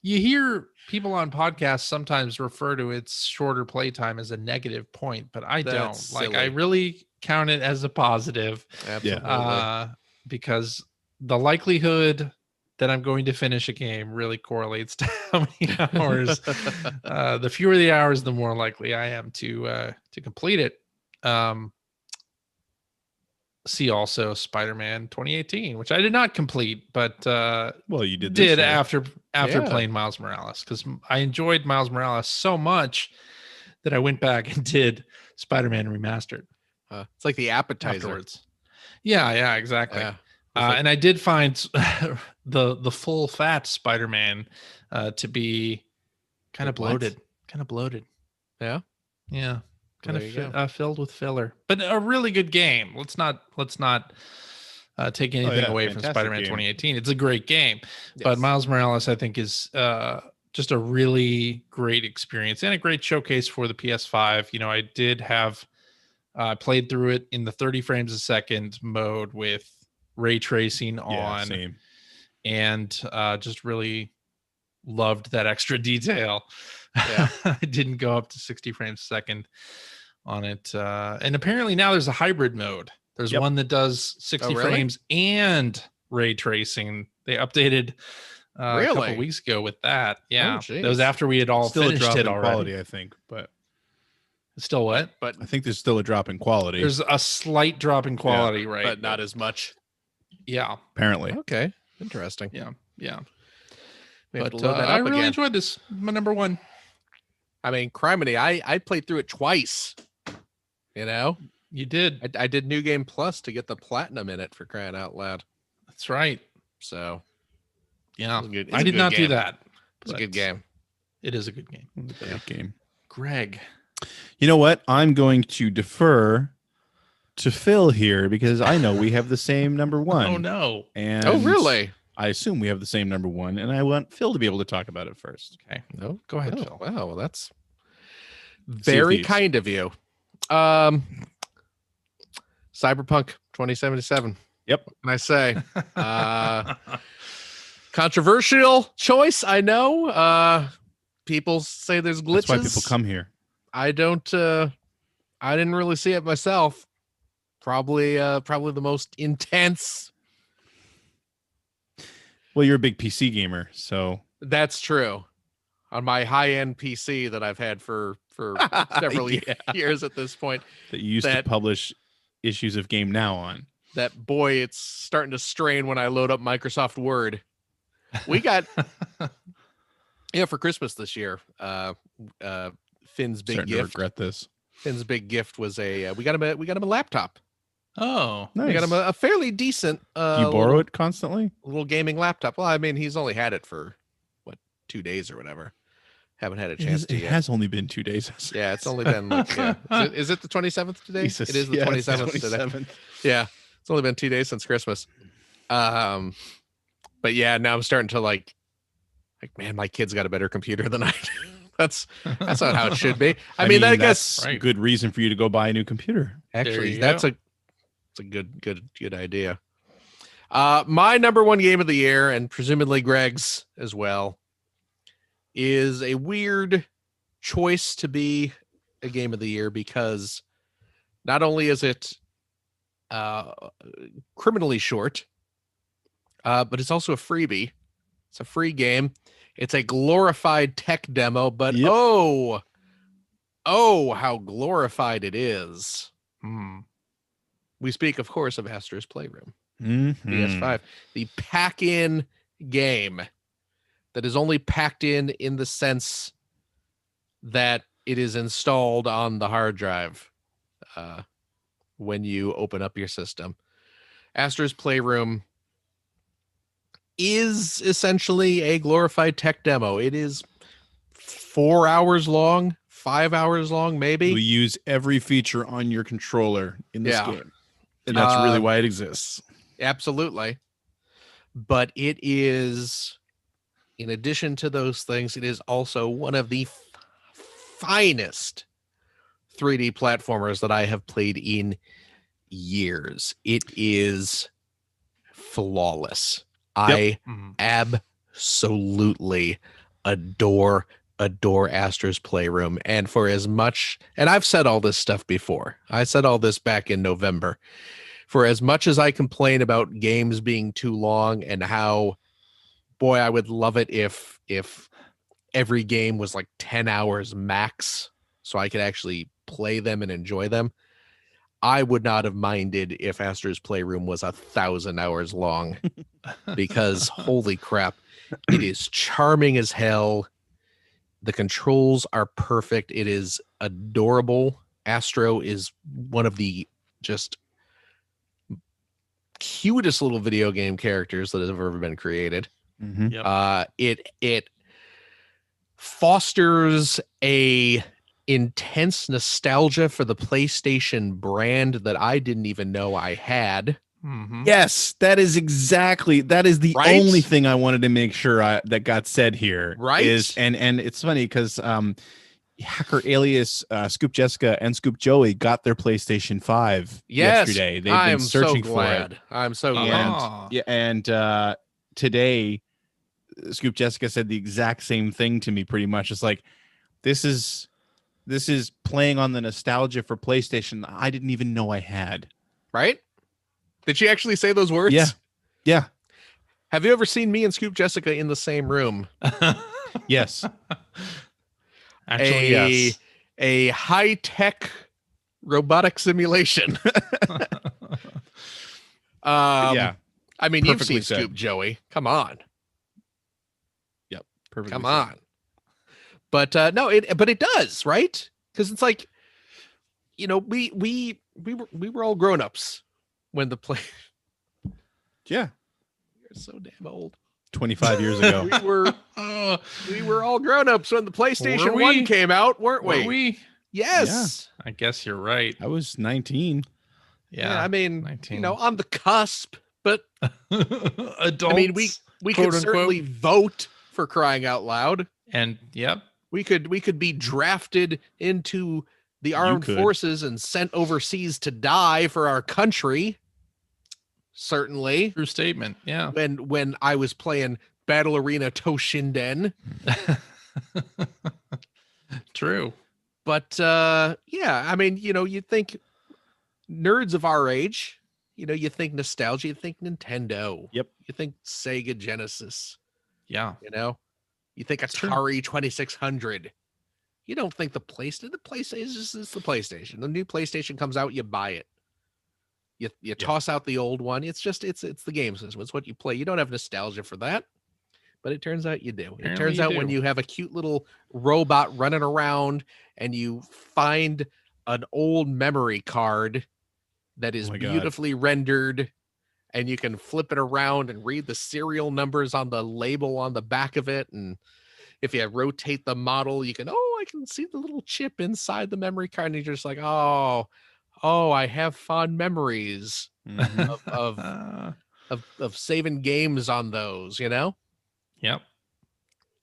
You hear people on podcasts sometimes refer to its shorter playtime as a negative point, but I That's don't. Like, silly. I really count it as a positive. Absolutely. Because the likelihood that I'm going to finish a game really correlates to how many hours. The fewer the hours, the more likely I am to complete it. See also Spider-Man 2018, which I did not complete, but Well, you did. This year. after Yeah. playing Miles Morales, because I enjoyed Miles Morales so much that I went back and did Spider-Man Remastered It's like the appetizer. afterwards. Yeah, exactly. Yeah. And I did find the full fat Spider-Man to be kind of Like what? bloated. Kind of bloated. Yeah. Yeah. Kind There you go. of filled with filler. But a really good game. Let's not take anything away from fantastic Spider-Man game. 2018. It's a great game. But Yes. Miles Morales, I think, is just a really great experience and a great showcase for the PS5. You know, I did have played through it in the 30 frames a second mode with ray tracing on, Same. and just really loved that extra detail. Yeah. I didn't go up to 60 frames a second on it. And apparently now there's a hybrid mode. There's one that does 60 really? frames and ray tracing. They updated a couple Really? weeks ago with that. Yeah. Oh, that was geez. after we had all Still a finished drop it in already. quality, I think, but Still what? But I think there's still a drop in quality. There's a slight drop in quality, right? but not as much. Yeah. apparently. Okay. Interesting. Yeah. Yeah. We have to But load that I up really again. enjoyed this. My number one. I mean, criminy, I played through it twice. You know, You did. I did New Game Plus to get the platinum in it, for crying out loud. That's right. So Yeah. It's a good- it's I a did good not do game. that. it's a but good game. It is a good game. Great game. Greg. You know what? I'm going to defer to Phil here because I know we have the same number one. Oh no. And Oh, really? I assume we have the same number one, and I want Phil to be able to talk about it first. Okay. No. Go ahead, Oh, Phil. wow, well, that's Sea of very Thieves. kind of you. Cyberpunk 2077. Yep. What can I say? Controversial choice, I know. People say there's glitches. That's why people come here. I don't. I didn't really see it myself. Probably the most intense. Well, you're a big PC gamer, so That's true. On my high-end PC that I've had for several Yeah. years at this point, that you used to That- publish issues of Game Now on. that boy, it's starting to strain when I load up Microsoft Word. We got for Christmas this year. Finn's big Starting to gift. regret this. Finn's big gift was we got him a laptop. Oh. Nice. We got him a fairly decent. Do you borrow it constantly? Little gaming laptop. Well, I mean, he's only had it for 2 days or whatever. Haven't had a chance to It yet. has only been 2 days. Yeah, it's only been is it the 27th today? Jesus. It is the Yeah, it's 27th today. 27th. Yeah, it's only been 2 days since Christmas. But yeah, now I'm starting to like, man, my kid's got a better computer than I do. That's not how it should be. I mean, I guess that's a good reason for you to go buy a new computer. actually you that's go. it's a good idea. My number one game of the year, and presumably Greg's as well, is a weird choice to be a game of the year because not only is it criminally short, but it's also a freebie. It's a free game. It's a glorified tech demo, but Yep. oh, how glorified it is. We speak, of course, of Astro's Playroom. Mhm. PS5, the pack-in game that is only packed in the sense that it is installed on the hard drive when you open up your system. Astro's Playroom is essentially a glorified tech demo. It is 4 hours long, 5 hours long, maybe. We use every feature on your controller in this Yeah. game. And that's really why it exists. Absolutely. But it is, in addition to those things, it is also one of the finest 3D platformers that I have played in years. It is flawless. I absolutely adore Astro's Playroom. And for as much, and I've said all this stuff before, I said all this back in November. For as much as I complain about games being too long and how, boy, I would love it if every game was like 10 hours max so I could actually play them and enjoy them. I would not have minded if Astro's Playroom was 1,000 hours long because holy crap, it is charming as hell. The controls are perfect. It is adorable. Astro is one of the just cutest little video game characters that have ever been created. Mhm. Yep. It fosters a intense nostalgia for the PlayStation brand that I didn't even know I had. Mhm. Yes, that is the Right? only thing I wanted to make sure that got said here. Right? And it's funny because Hacker Alias, Scoop Jessica, and Scoop Joey got their PlayStation 5 Yes, yesterday. They've I'm been searching so for glad. it. I'm so And glad. Ah. yeah, and today Scoop Jessica said the exact same thing to me pretty much. It's like this is playing on the nostalgia for PlayStation that I didn't even know I had. Right? Did she actually say those words? Yeah. Yeah. Have you ever seen me and Scoop Jessica in the same room? Yes. Actually, yes. A high-tech robotic simulation. Yeah. I mean, you've Perfectly seen said. Scoop Joey. Come on. Perfectly Come said. on. But no, it does, right? Because it's like, you know, we were all grown-ups when the play. Yeah. You're so damn old. 25 years ago. We were all grown-ups when the PlayStation Were we? 1 came out, weren't Were we? we? Yes. I guess you're right. I was 19. Yeah. I mean, 19. you know, on the cusp, but Adults. I mean, we could quote, certainly unquote. vote for crying out loud. And yep. We could be drafted into the armed could. forces and sent overseas to die for our country. Certainly. True statement. Yeah. When I was playing Battle Arena Toshinden. True. But yeah, I mean, you know, you think nerds of our age, you know, you think nostalgia, you think Nintendo. Yep. You think Sega Genesis, Yeah. you know? You think It's true. Atari 2600. You don't think the PlayStation is just the PlayStation. The new PlayStation comes out, you buy it. You toss out the old one. It's the game system. It's what you play. You don't have nostalgia for that. But it turns out you do. It Apparently turns you out when do. you have a cute little robot running around and you find an old memory card that is Oh my God. beautifully rendered and you can flip it around and read the serial numbers on the label on the back of it. And if you rotate the model, you can, I can see the little chip inside the memory card. And you're just like, oh, I have fond memories Mhm. of saving games on those, you know? Yep.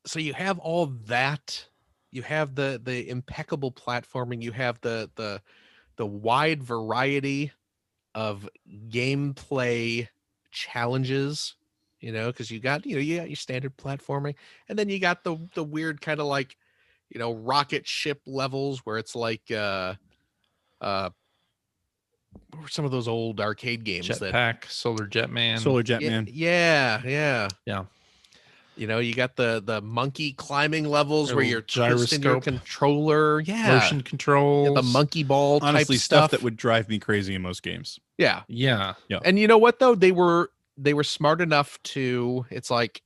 So you have all that. You have the impeccable platforming. You have the wide variety of gameplay challenges, you know, because you got your standard platforming, and then you got the weird kind of like, you know, rocket ship levels where it's like what were some of those old arcade games that Jetpack, Solar Jetman. Solar Jetman. yeah. Yeah. You know, you got the monkey climbing levels where Little you're twisting your gyroscope. controller. Yeah. Motion controls. The monkey ball Honestly, type stuff that would drive me crazy in most games. Yeah. Yeah. And you know what though? They were smart enough to, it's like,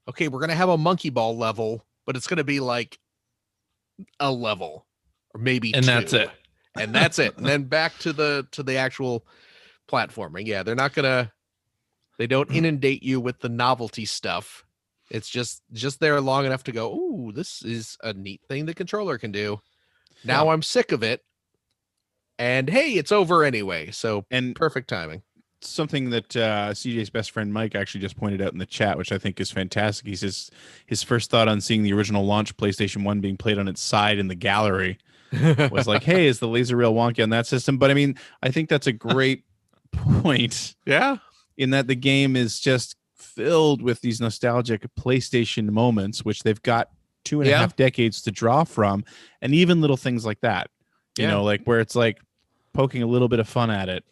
okay, we're gonna have a monkey ball level, but it's gonna be like a level or maybe And two. that's it. And that's it. And then back to the actual platforming. Yeah, they don't inundate you with the novelty stuff. It's just there long enough to go, ooh, this is a neat thing the controller can do. Now I'm sick of it. And hey, it's over anyway. So And perfect timing. something that CJ's best friend Mike actually just pointed out in the chat, which I think is fantastic. He says his first thought on seeing the original launch PlayStation 1 being played on its side in the gallery was like, hey, is the laser real wonky on that system? But I mean, I think that's a great point Yeah. in that the game is just filled with these nostalgic PlayStation moments, which they've got 2.5 decades to draw from, and even little things like that, you know, like where it's like poking a little bit of fun at it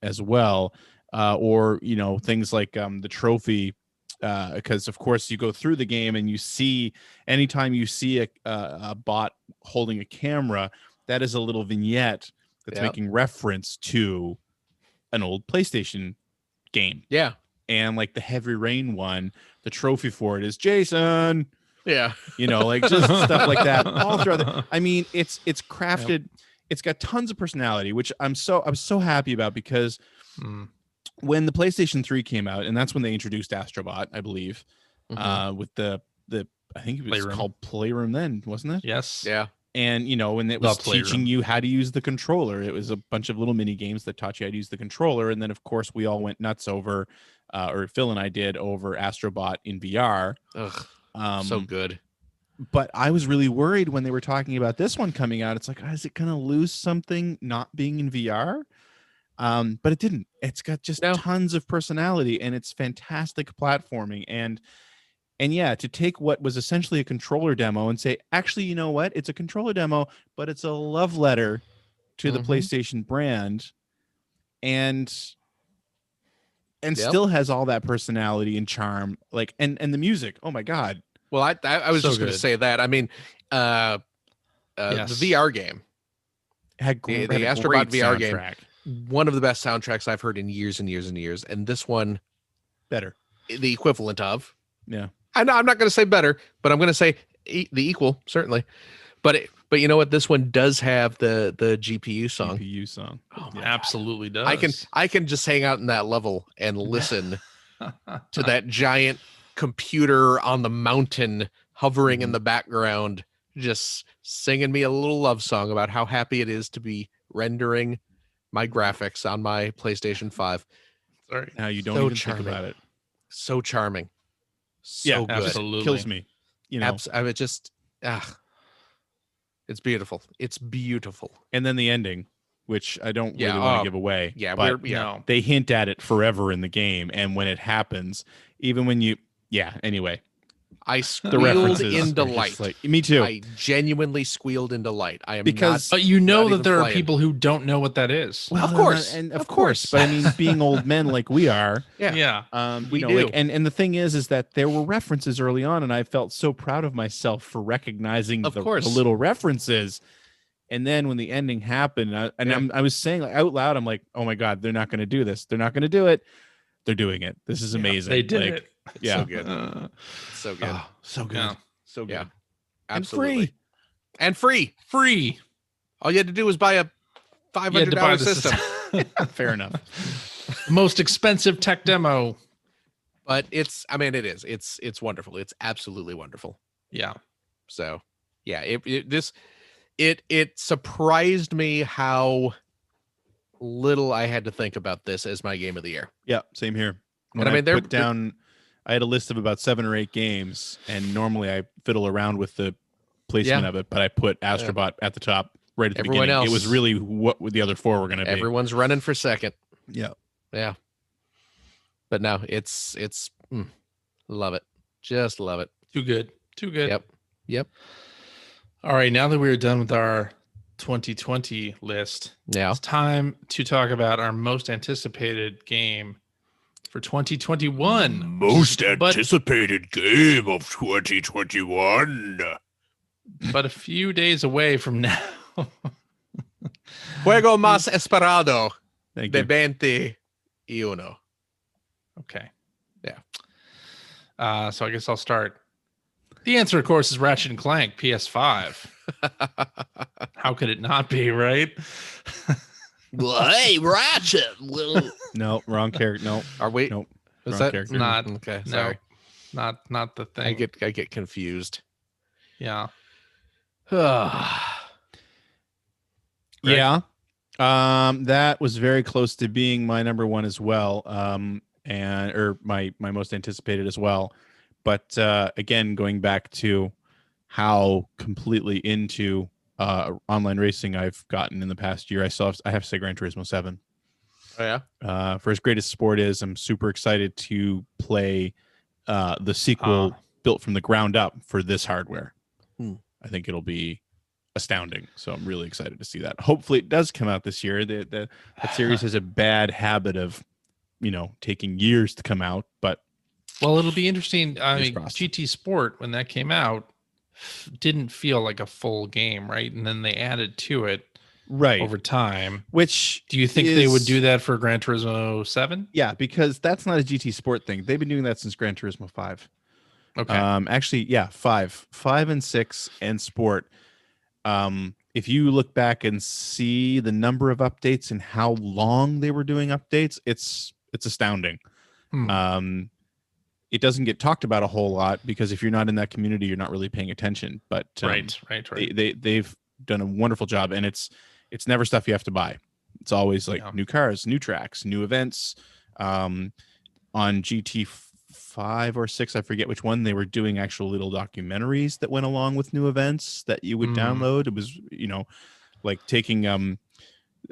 as well, or you know, things like the trophy, because of course you go through the game and you see anytime you see a bot holding a camera, that is a little vignette that's making reference to an old PlayStation game. Yeah. And like the Heavy Rain one, the trophy for it is Jason. Yeah. You know, like just stuff like that all throughout. I mean, it's crafted. It's got tons of personality, which I'm so happy about because when the PlayStation 3 came out, and that's when they introduced Astrobot, I believe, with the I think it was Playroom. called Playroom then, wasn't it? Yes. Yeah. And when it The was Playroom. teaching you how to use the controller, it was a bunch of little mini games that taught you how to use the controller. And then of course we all went nuts over, or Phil and I did, over Astrobot in VR. Ugh, so good. But I was really worried when they were talking about this one coming out. It's like, is it going to lose something not being in VR? But it didn't. It's got just tons of personality, and it's fantastic platforming. And yeah, to take what was essentially a controller demo and say, actually, you know what? It's a controller demo, but it's a love letter to the PlayStation brand, and still has all that personality and charm. Like, and the music. Oh my God. Well, I was So just going to good. say that. I mean, Yes. the VR game, Had the had a Astrobot great VR game, soundtrack. one of the best soundtracks I've heard in years and years and years. And this one, Better. the equivalent of. Yeah. I'm not going to say better, but I'm going to say the equal, certainly. But you know what? This one does have the GPU song. GPU song. Oh It my absolutely does. I can just hang out in that level and listen to that giant computer on the mountain hovering in the background, just singing me a little love song about how happy it is to be rendering my graphics on my PlayStation 5. Sorry. Now you don't So even charming. think about it. So charming. So good. absolutely. Kills me. I mean, just it's beautiful. It's beautiful. And then the ending, which I don't really Yeah, want to give away. Yeah, but No. they hint at it forever in the game, and when it happens, even when anyway, I the squealed references in are just delight. like, me too. I genuinely squealed in delight. I am Because- not, But you know not that even there are playing. people who don't know what that is. Well, Of course. and Of of course, course. but I mean, being old men like we are, Yeah. We like, do. and the thing is that there were references early on, and I felt so proud of myself for recognizing Of the course. little references. And then when the ending happened, I was saying, like, out loud, I'm like, oh my God, they're not going to do this. They're not going to do it. They're doing it. This is amazing. They did Like, it. Yeah. So good. So good. Oh, so good. Yeah. So good. Yeah. And Absolutely. free. And free. Free. All you had to do was buy a You had to $500 buy the system. Fair enough. Most expensive tech demo. But it is. It's wonderful. It's absolutely wonderful. Yeah. So yeah, it surprised me how little I had to think about this as my game of the year. Yeah, same here. When And I mean, put down, I had a list of about 7 or 8 games, and normally I fiddle around with the placement Yeah. of it, but I put Astrobot at the top right at the Everyone beginning. It else- was really what the other 4 were going to be. Everyone's running for second. Yeah. Yeah. But no, it's love it. Just love it. Too good. Too good. Yep. All right. Now that we're done with our 2020 list, Yeah. it's time to talk about our most anticipated game for 2021. Most But- anticipated game of 2021. But a few days away from now. Juego más esperado Thank de you. 21. Okay. Yeah. So I guess I'll start. The answer, of course, is Ratchet and Clank PS5. How could it not be, right? Well, hey, Ratchet. Well, No, wrong character. No, Are we? nope. Is wrong that character. Not. okay? No. Sorry, Not the thing. I get confused. Yeah. Greg? Yeah. That was very close to being my number 1 as well. Or my most anticipated as well. But again, going back to how completely into online racing I've gotten in the past year, I have to say Gran Turismo 7. Oh yeah. For as great as sport is, I'm super excited to play the sequel built from the ground up for this hardware. I think it'll be astounding. So I'm really excited to see that. Hopefully it does come out this year. That series has a bad habit of, taking years to come out, but Well, it'll be interesting. I Fingers mean, crossed. GT Sport, when that came out, didn't feel like a full game, right? And then they added to it right. over time. Which Do you think they would is- do that for Gran Turismo 7? Yeah, because that's not a GT Sport thing. They've been doing that since Gran Turismo 5. Okay. Actually, yeah, 5 and 6 and Sport. If you look back and see the number of updates and how long they were doing updates, it's it's astounding. Hmm. It doesn't get talked about a whole lot because if you're not in that community, you're not really paying attention. But Right. they've done a wonderful job, and it's never stuff you have to buy. It's always like new cars, new tracks, new events. On GT5 or 6, I forget which one, they were doing actual little documentaries that went along with new events that you would download. It was, like taking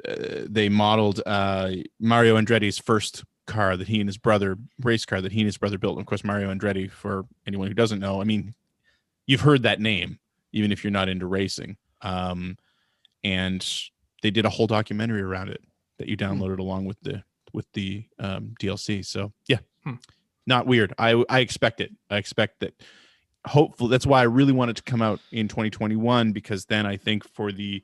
they modeled Mario Andretti's first car that he and his brother race car that he and his brother built. And of course, Mario Andretti, for anyone who doesn't know, I mean, you've heard that name even if you're not into racing. And they did a whole documentary around it that you downloaded along with the DLC. So yeah, not weird. I expect it. I expect that. Hopefully, that's why I really want it to come out in 2021, because then I think for the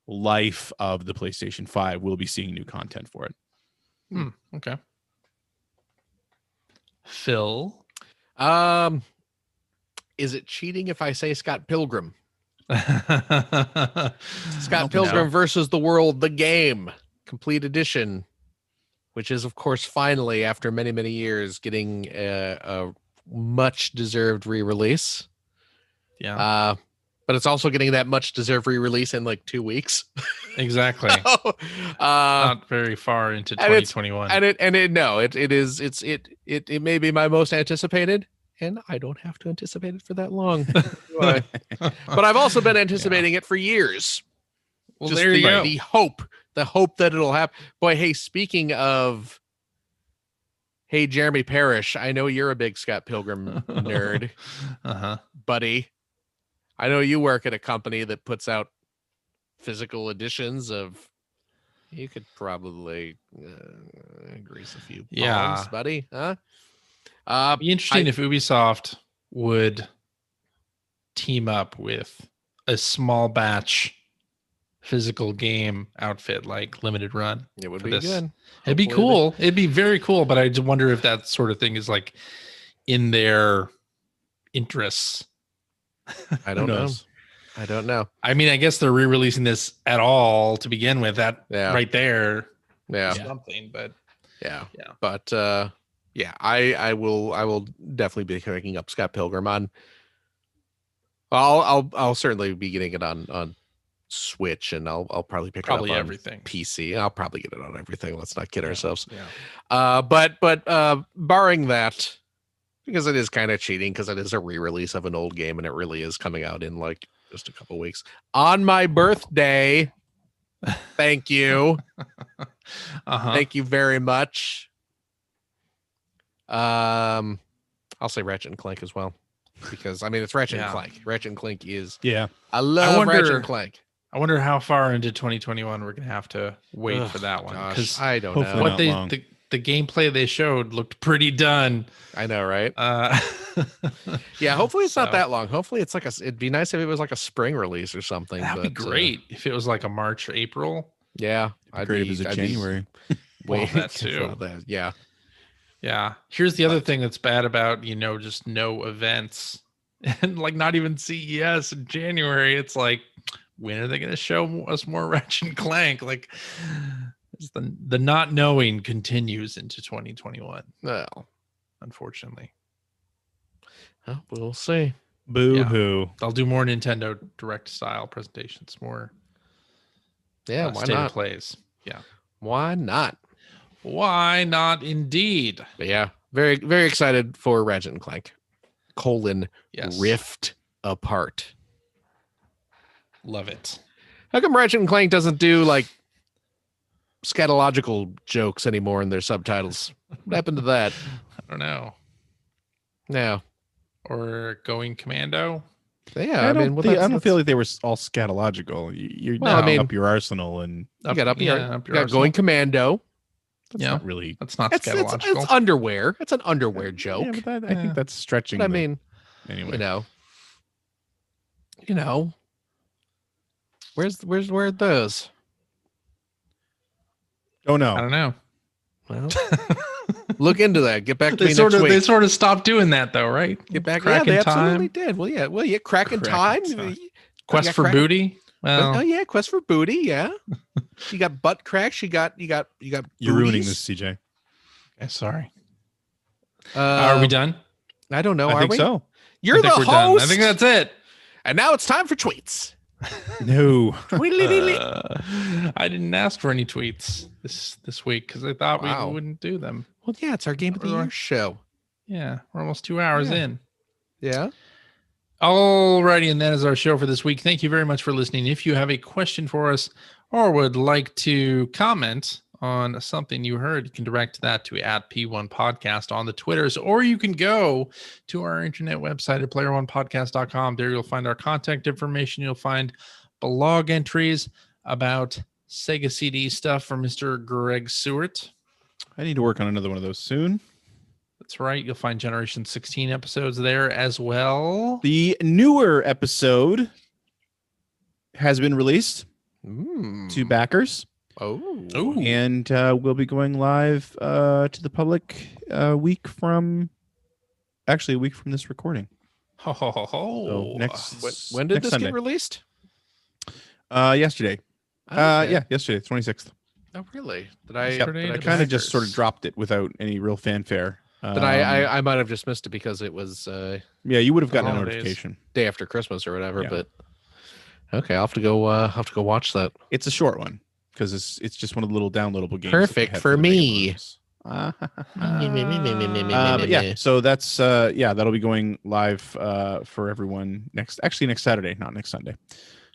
life of the PlayStation 5, we'll be seeing new content for it. Okay. Phil. Is it cheating if I say Scott Pilgrim? Scott Scott Pilgrim versus the World, the game, complete edition, which is, of course, finally, after many, many years, getting a much-deserved re-release. Yeah. But it's also getting that much-deserved re-release in like 2 weeks. Exactly. Not very far into 2021. It may be my most anticipated, and I don't have to anticipate it for that long. But I've also been anticipating it for years. Well, Just there you go. The hope that it'll happen. Boy, hey, speaking of, hey, Jeremy Parrish, I know you're a big Scott Pilgrim nerd, buddy. I know you work at a company that puts out physical editions of. You could probably grease a few palms, buddy. Huh? It'd be interesting if Ubisoft would team up with a small batch physical game outfit like Limited Run. It would be good. It'd be cool. It'd be very cool, but I just wonder if that sort of thing is like in their interests. I don't know. I don't know. I mean, I guess they're re-releasing this at all to begin with. That right there. Yeah. Something, but yeah. But I will definitely be picking up Scott Pilgrim on. I'll certainly be getting it on Switch, and I'll probably pick it up on everything. PC. I'll probably get it on everything. Let's not kid ourselves. Yeah. But barring that, because it is kind of cheating, because it is a re-release of an old game, and it really is coming out in like just a couple weeks on my birthday. Thank you. Thank you very much. I'll say Ratchet and Clank as well, because I mean it's Ratchet and Clank. Ratchet and Clank is I love Ratchet and Clank. I wonder how far into 2021 we're gonna have to wait for that one, because I don't know what the gameplay they showed looked pretty done. I know, right? Yeah, hopefully it's not that long. Hopefully it's like it'd be nice if it was like a spring release or something. That'd be great if it was like a March or April. Yeah, I'd great if it was January. Wait, that too. Yeah. Yeah. Here's the other thing that's bad about, just no events and like not even CES in January. It's like, when are they going to show us more Ratchet and Clank? Like, the not knowing continues into 2021. Well, unfortunately. Well, we'll see. Boo hoo. They'll do more Nintendo Direct style presentations, more. Yeah, why state not? Of plays. Yeah. Why not? Why not indeed? But yeah, very, very excited for Ratchet and Clank. Rift Apart. Love it. How come Ratchet and Clank doesn't do like scatological jokes anymore in their subtitles? What happened to that? I don't know. No. Or Going Commando? Yeah, I don't feel like they were all scatological. You're up your arsenal, and you got your Going Commando. That's not really. That's not scatological. It's underwear. It's an underwear joke. Yeah, but I think that's stretching. But I mean, anyway, you know, where are those? Oh no, I don't know. Well, look into that. Get back to me next week. They sort of stopped doing that, though, right? Get back. Crack they in Time. Absolutely did. Well, yeah. Crack in Time. Quest for Booty. Well, oh yeah, Quest for Booty. Yeah. You got butt cracks. You got. You're ruining this, CJ. Okay, sorry. Are we done? I don't know. I Are think we? so. You're I think the we're done. host. I think that's it. And now it's time for tweets. No. I didn't ask for any tweets this week because I thought Wow. we wouldn't do them. Well, yeah, it's our Game of the Year show. Yeah, we're almost 2 hours Yeah. in. Yeah. Alrighty, and that is our show for this week. Thank you very much for listening. If you have a question for us or would like to comment on something you heard, you can direct that to @P1 Podcast on the Twitters, or you can go to our internet website at player1podcast.com. There you'll find our contact information. You'll find blog entries about Sega CD stuff from Mr. Greg Seward. I need to work on another one of those soon. That's right. You'll find Generation 16 episodes there as well. The newer episode has been released to backers. Oh. And we'll be going live to the public a week from this recording. Ho, ho, ho, ho. So next When did next this Sunday. get released? Yesterday. Okay. Yeah, yesterday, 26th. Oh, really? Did Yesterday I to Kind of just sort of backers. dropped it without any real fanfare. Then I might have just missed it because it was Yeah, you would have gotten a holidays. notification. day after Christmas or whatever. Yeah. But okay, I'll have to go watch that. It's a short one because it's just one of the little downloadable games. Perfect that they have for the me. regulars. Ah. But yeah, so that's that'll be going live for everyone next Saturday, not next Sunday.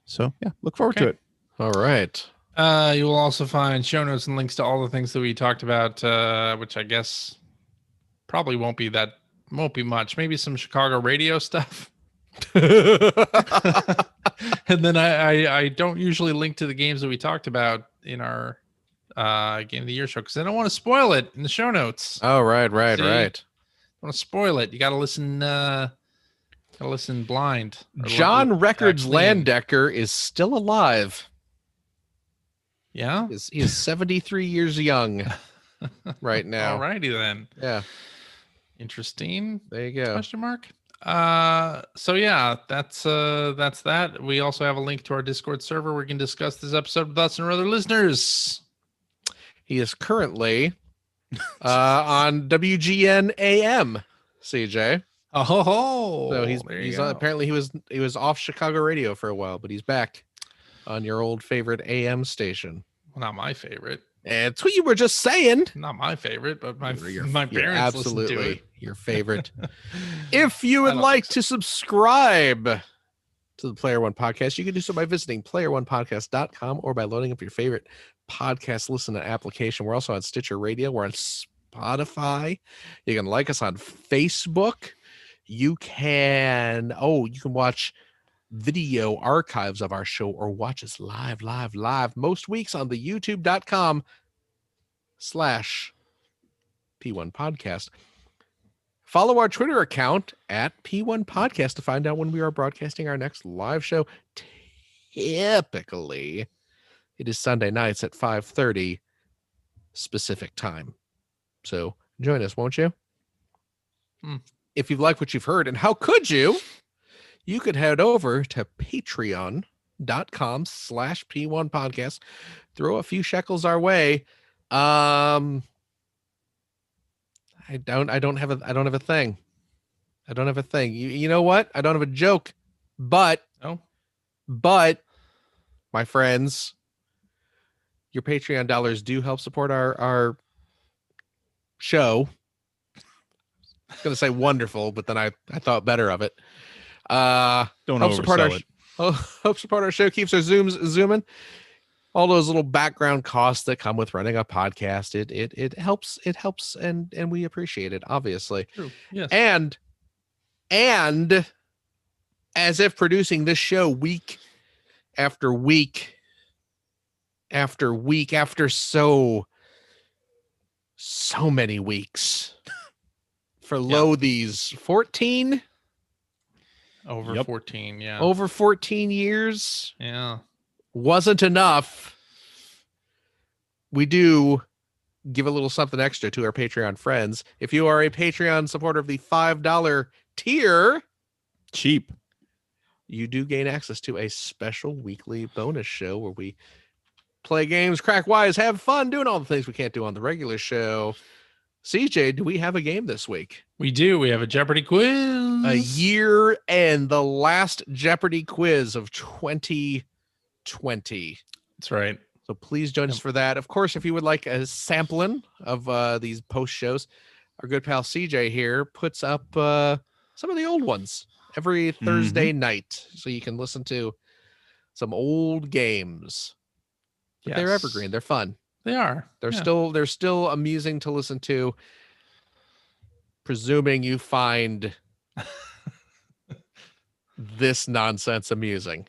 So yeah, look forward to Okay. it. All right. You will also find show notes and links to all the things that we talked about, which I guess probably won't be much. Maybe some Chicago radio stuff. And then I don't usually link to the games that we talked about in our Game of the Year show because I don't want to spoil it in the show notes. Oh, right. See? Right. I want to spoil it. You got to listen. Blind. Or John look Records clean. Landecker is still alive. Yeah. He is 73 years young right now. Alrighty then. Yeah. Interesting. There you go. Question mark. So yeah, that's that. We also have a link to our Discord server where you can discuss this episode with us and our other listeners. He is currently on WGN AM, CJ. Oh ho, ho. So There you he's go. apparently he was off Chicago radio for a while, but he's back on your old favorite AM station. Well, not my favorite. It's what you were just saying. Not my favorite, but my You're parents listen to absolutely it. your favorite. If you would don't like think to subscribe to the Player One Podcast, you can do so by visiting player1podcast.com or by loading up your favorite podcast listening application. We're also on Stitcher Radio. We're on Spotify. You can like us on Facebook. You can watch video archives of our show or watch us live most weeks on the youtube.com/P1 Podcast. Follow our Twitter account at P1 Podcast to find out when we are broadcasting our next live show. Typically, it is Sunday nights at 5:30 specific time. So join us, won't you? If you've liked what you've heard, and how could you? You could head over to patreon.com/P1 Podcast. Throw a few shekels our way. I don't have a thing. I don't have a thing. You know what? I don't have a joke, but my friends, your Patreon dollars do help support our show. I was gonna say wonderful, but then I thought better of it. Don't Help support oversell it. help support our show, keeps our zooms zooming. All those little background costs that come with running a podcast, it helps and we appreciate it, obviously. True. Yes. And as if producing this show week after week after week after so many weeks for these 14 Over Yep. 14. Yeah. over 14 years Yeah. wasn't enough. We do give a little something extra to our Patreon friends. If you are a Patreon supporter of the $5 tier, Cheap. you do gain access to a special weekly bonus show where we play games, crack wise, have fun, doing all the things we can't do on the regular show. CJ, do we have a game this week? We do. We have a Jeopardy quiz. A year and the last Jeopardy quiz of 2020. That's right. So please join us for that. Of course, if you would like a sampling of these post shows, our good pal CJ here puts up some of the old ones every Thursday night, so you can listen to some old games. But they're Yes. evergreen. They're fun. They are. They're Yeah. still amusing to listen to, presuming you find this nonsense amusing.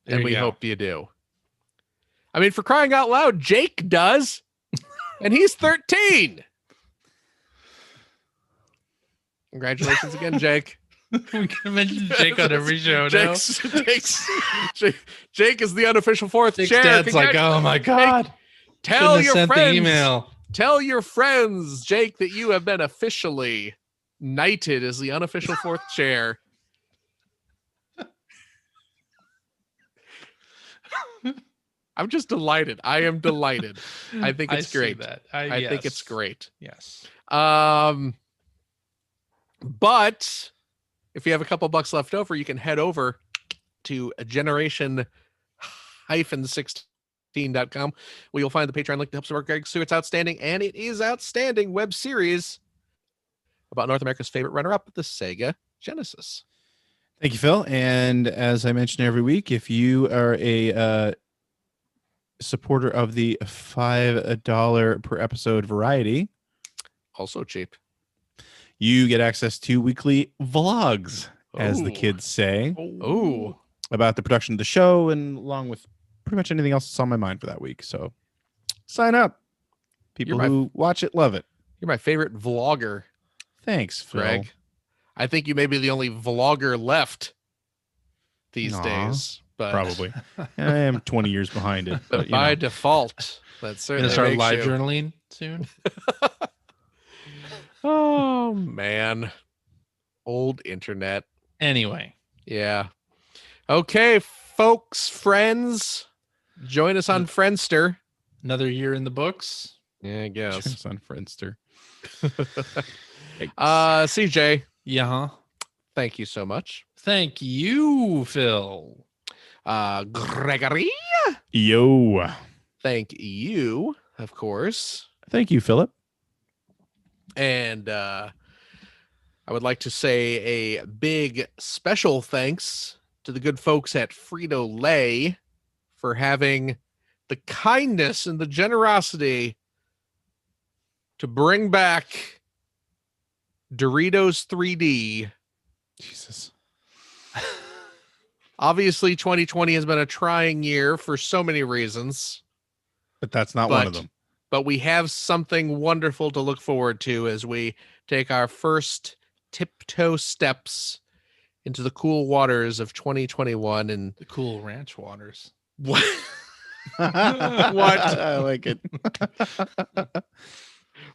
There And you we go. hope you do. I mean, for crying out loud, Jake does. And he's 13. Congratulations again, Jake. We can mention Jake on every show now. Jake is the unofficial fourth Jake's chair. dad's like, oh my God. Tell Shouldn't have your sent friends. the email. Tell your friends, Jake, that you have been officially knighted as the unofficial fourth chair. I'm just delighted. I am delighted. I think it's see great. that. I think it's great. Yes. But if you have a couple bucks left over, you can head over to generation-16.com, where you'll find the Patreon link to help support Greg Stewart's outstanding, and it is outstanding, web series about North America's favorite runner-up, the Sega Genesis. Thank you, Phil. And as I mention every week, if you are a supporter of the $5 per episode variety, Also cheap. you get access to weekly vlogs, as the Oh. kids say, Oh, about the production of the show, and along with pretty much anything else that's on my mind for that week. So sign up. People You're my- who watch it love it. you're my favorite vlogger, Thanks, Phil. Greg. I think you may be the only vlogger left these Aw, days. But Probably. I am 20 years behind it. But But, you by know. default, that's Gonna certainly start makes live you- journaling soon. Oh man, old internet. Anyway, Yeah. Okay, folks, friends, join us on Friendster. another year in the books. Yeah, I guess. Cheers on Friendster. CJ, Yeah. thank you so much. Thank you, Phil. Gregory, Yo. thank you, of course. Thank you, Philip. And I would like to say a big special thanks to the good folks at Frito-Lay for having the kindness and the generosity to bring back Doritos 3D. Jesus. Obviously, 2020 has been a trying year for so many reasons, But that's not one of But- them. but we have something wonderful to look forward to as we take our first tiptoe steps into the cool waters of 2021. And The cool ranch waters. what? I like it.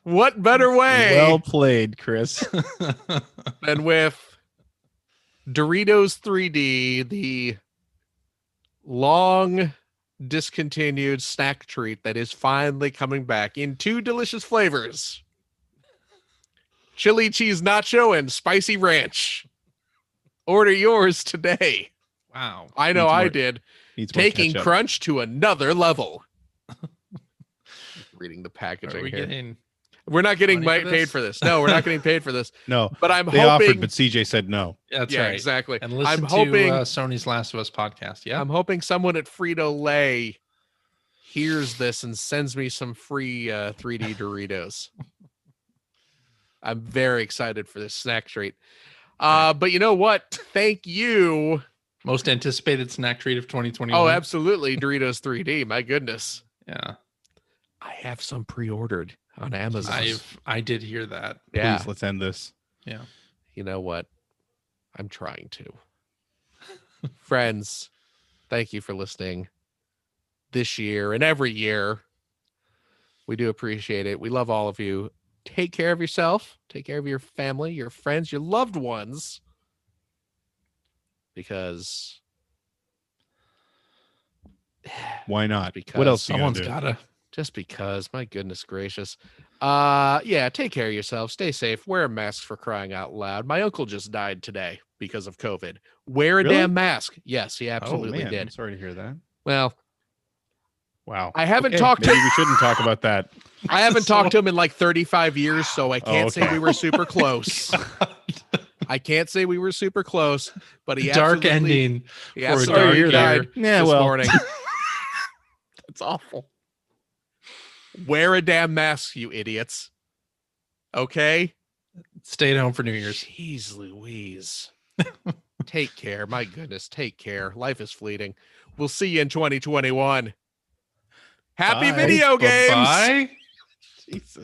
What better way Well played, Chris. than with Doritos 3D, the long discontinued snack treat that is finally coming back in two delicious flavors: chili cheese nacho and spicy ranch. Order yours today. Wow. I know Needs I more- did. Needs more Taking ketchup. crunch to another level. Reading the Are packaging we here. getting We're not getting money for paid this? for this. No, we're not getting paid for this. No, But I'm they hoping. offered, but CJ said no. that's yeah, right. exactly. And listen I'm hoping. to Sony's Last of Us podcast. Yeah. I'm hoping someone at Frito-Lay hears this and sends me some free 3D Doritos. I'm very excited for this snack treat. But you know what? Thank you. Most anticipated snack treat of 2021. Oh, absolutely. Doritos 3D. My goodness. Yeah. I have some pre-ordered on Amazon. I did hear that. Yeah. Please, let's end this. Yeah. You know what? I'm trying to. Friends, thank you for listening this year and every year. We do appreciate it. We love all of you. Take care of yourself. Take care of your family, your friends, your loved ones. Because Why not? Because What else? You gonna Someone's do? gotta. just because, my goodness gracious. Yeah, take care of yourself. Stay safe. Wear a mask for crying out loud. My uncle just died today because of COVID. Wear a Really? damn mask. Yes, he Oh, absolutely man, I'm did. sorry to hear that. Well, Wow. I haven't Okay, talked to maybe we shouldn't talk about that. I haven't talked to him in like 35 years, so I can't say okay. we were super close. I can't say we were super close, but he Dark absolutely, ending he for a absolutely dark died year. Yeah, this well. morning. That's awful. Wear a damn mask, you idiots. Okay? Stay at home for New Year's. Jeez Louise. Take care. My goodness, take care. Life is fleeting. We'll see you in 2021. Happy Bye. video games. Bye. Jesus.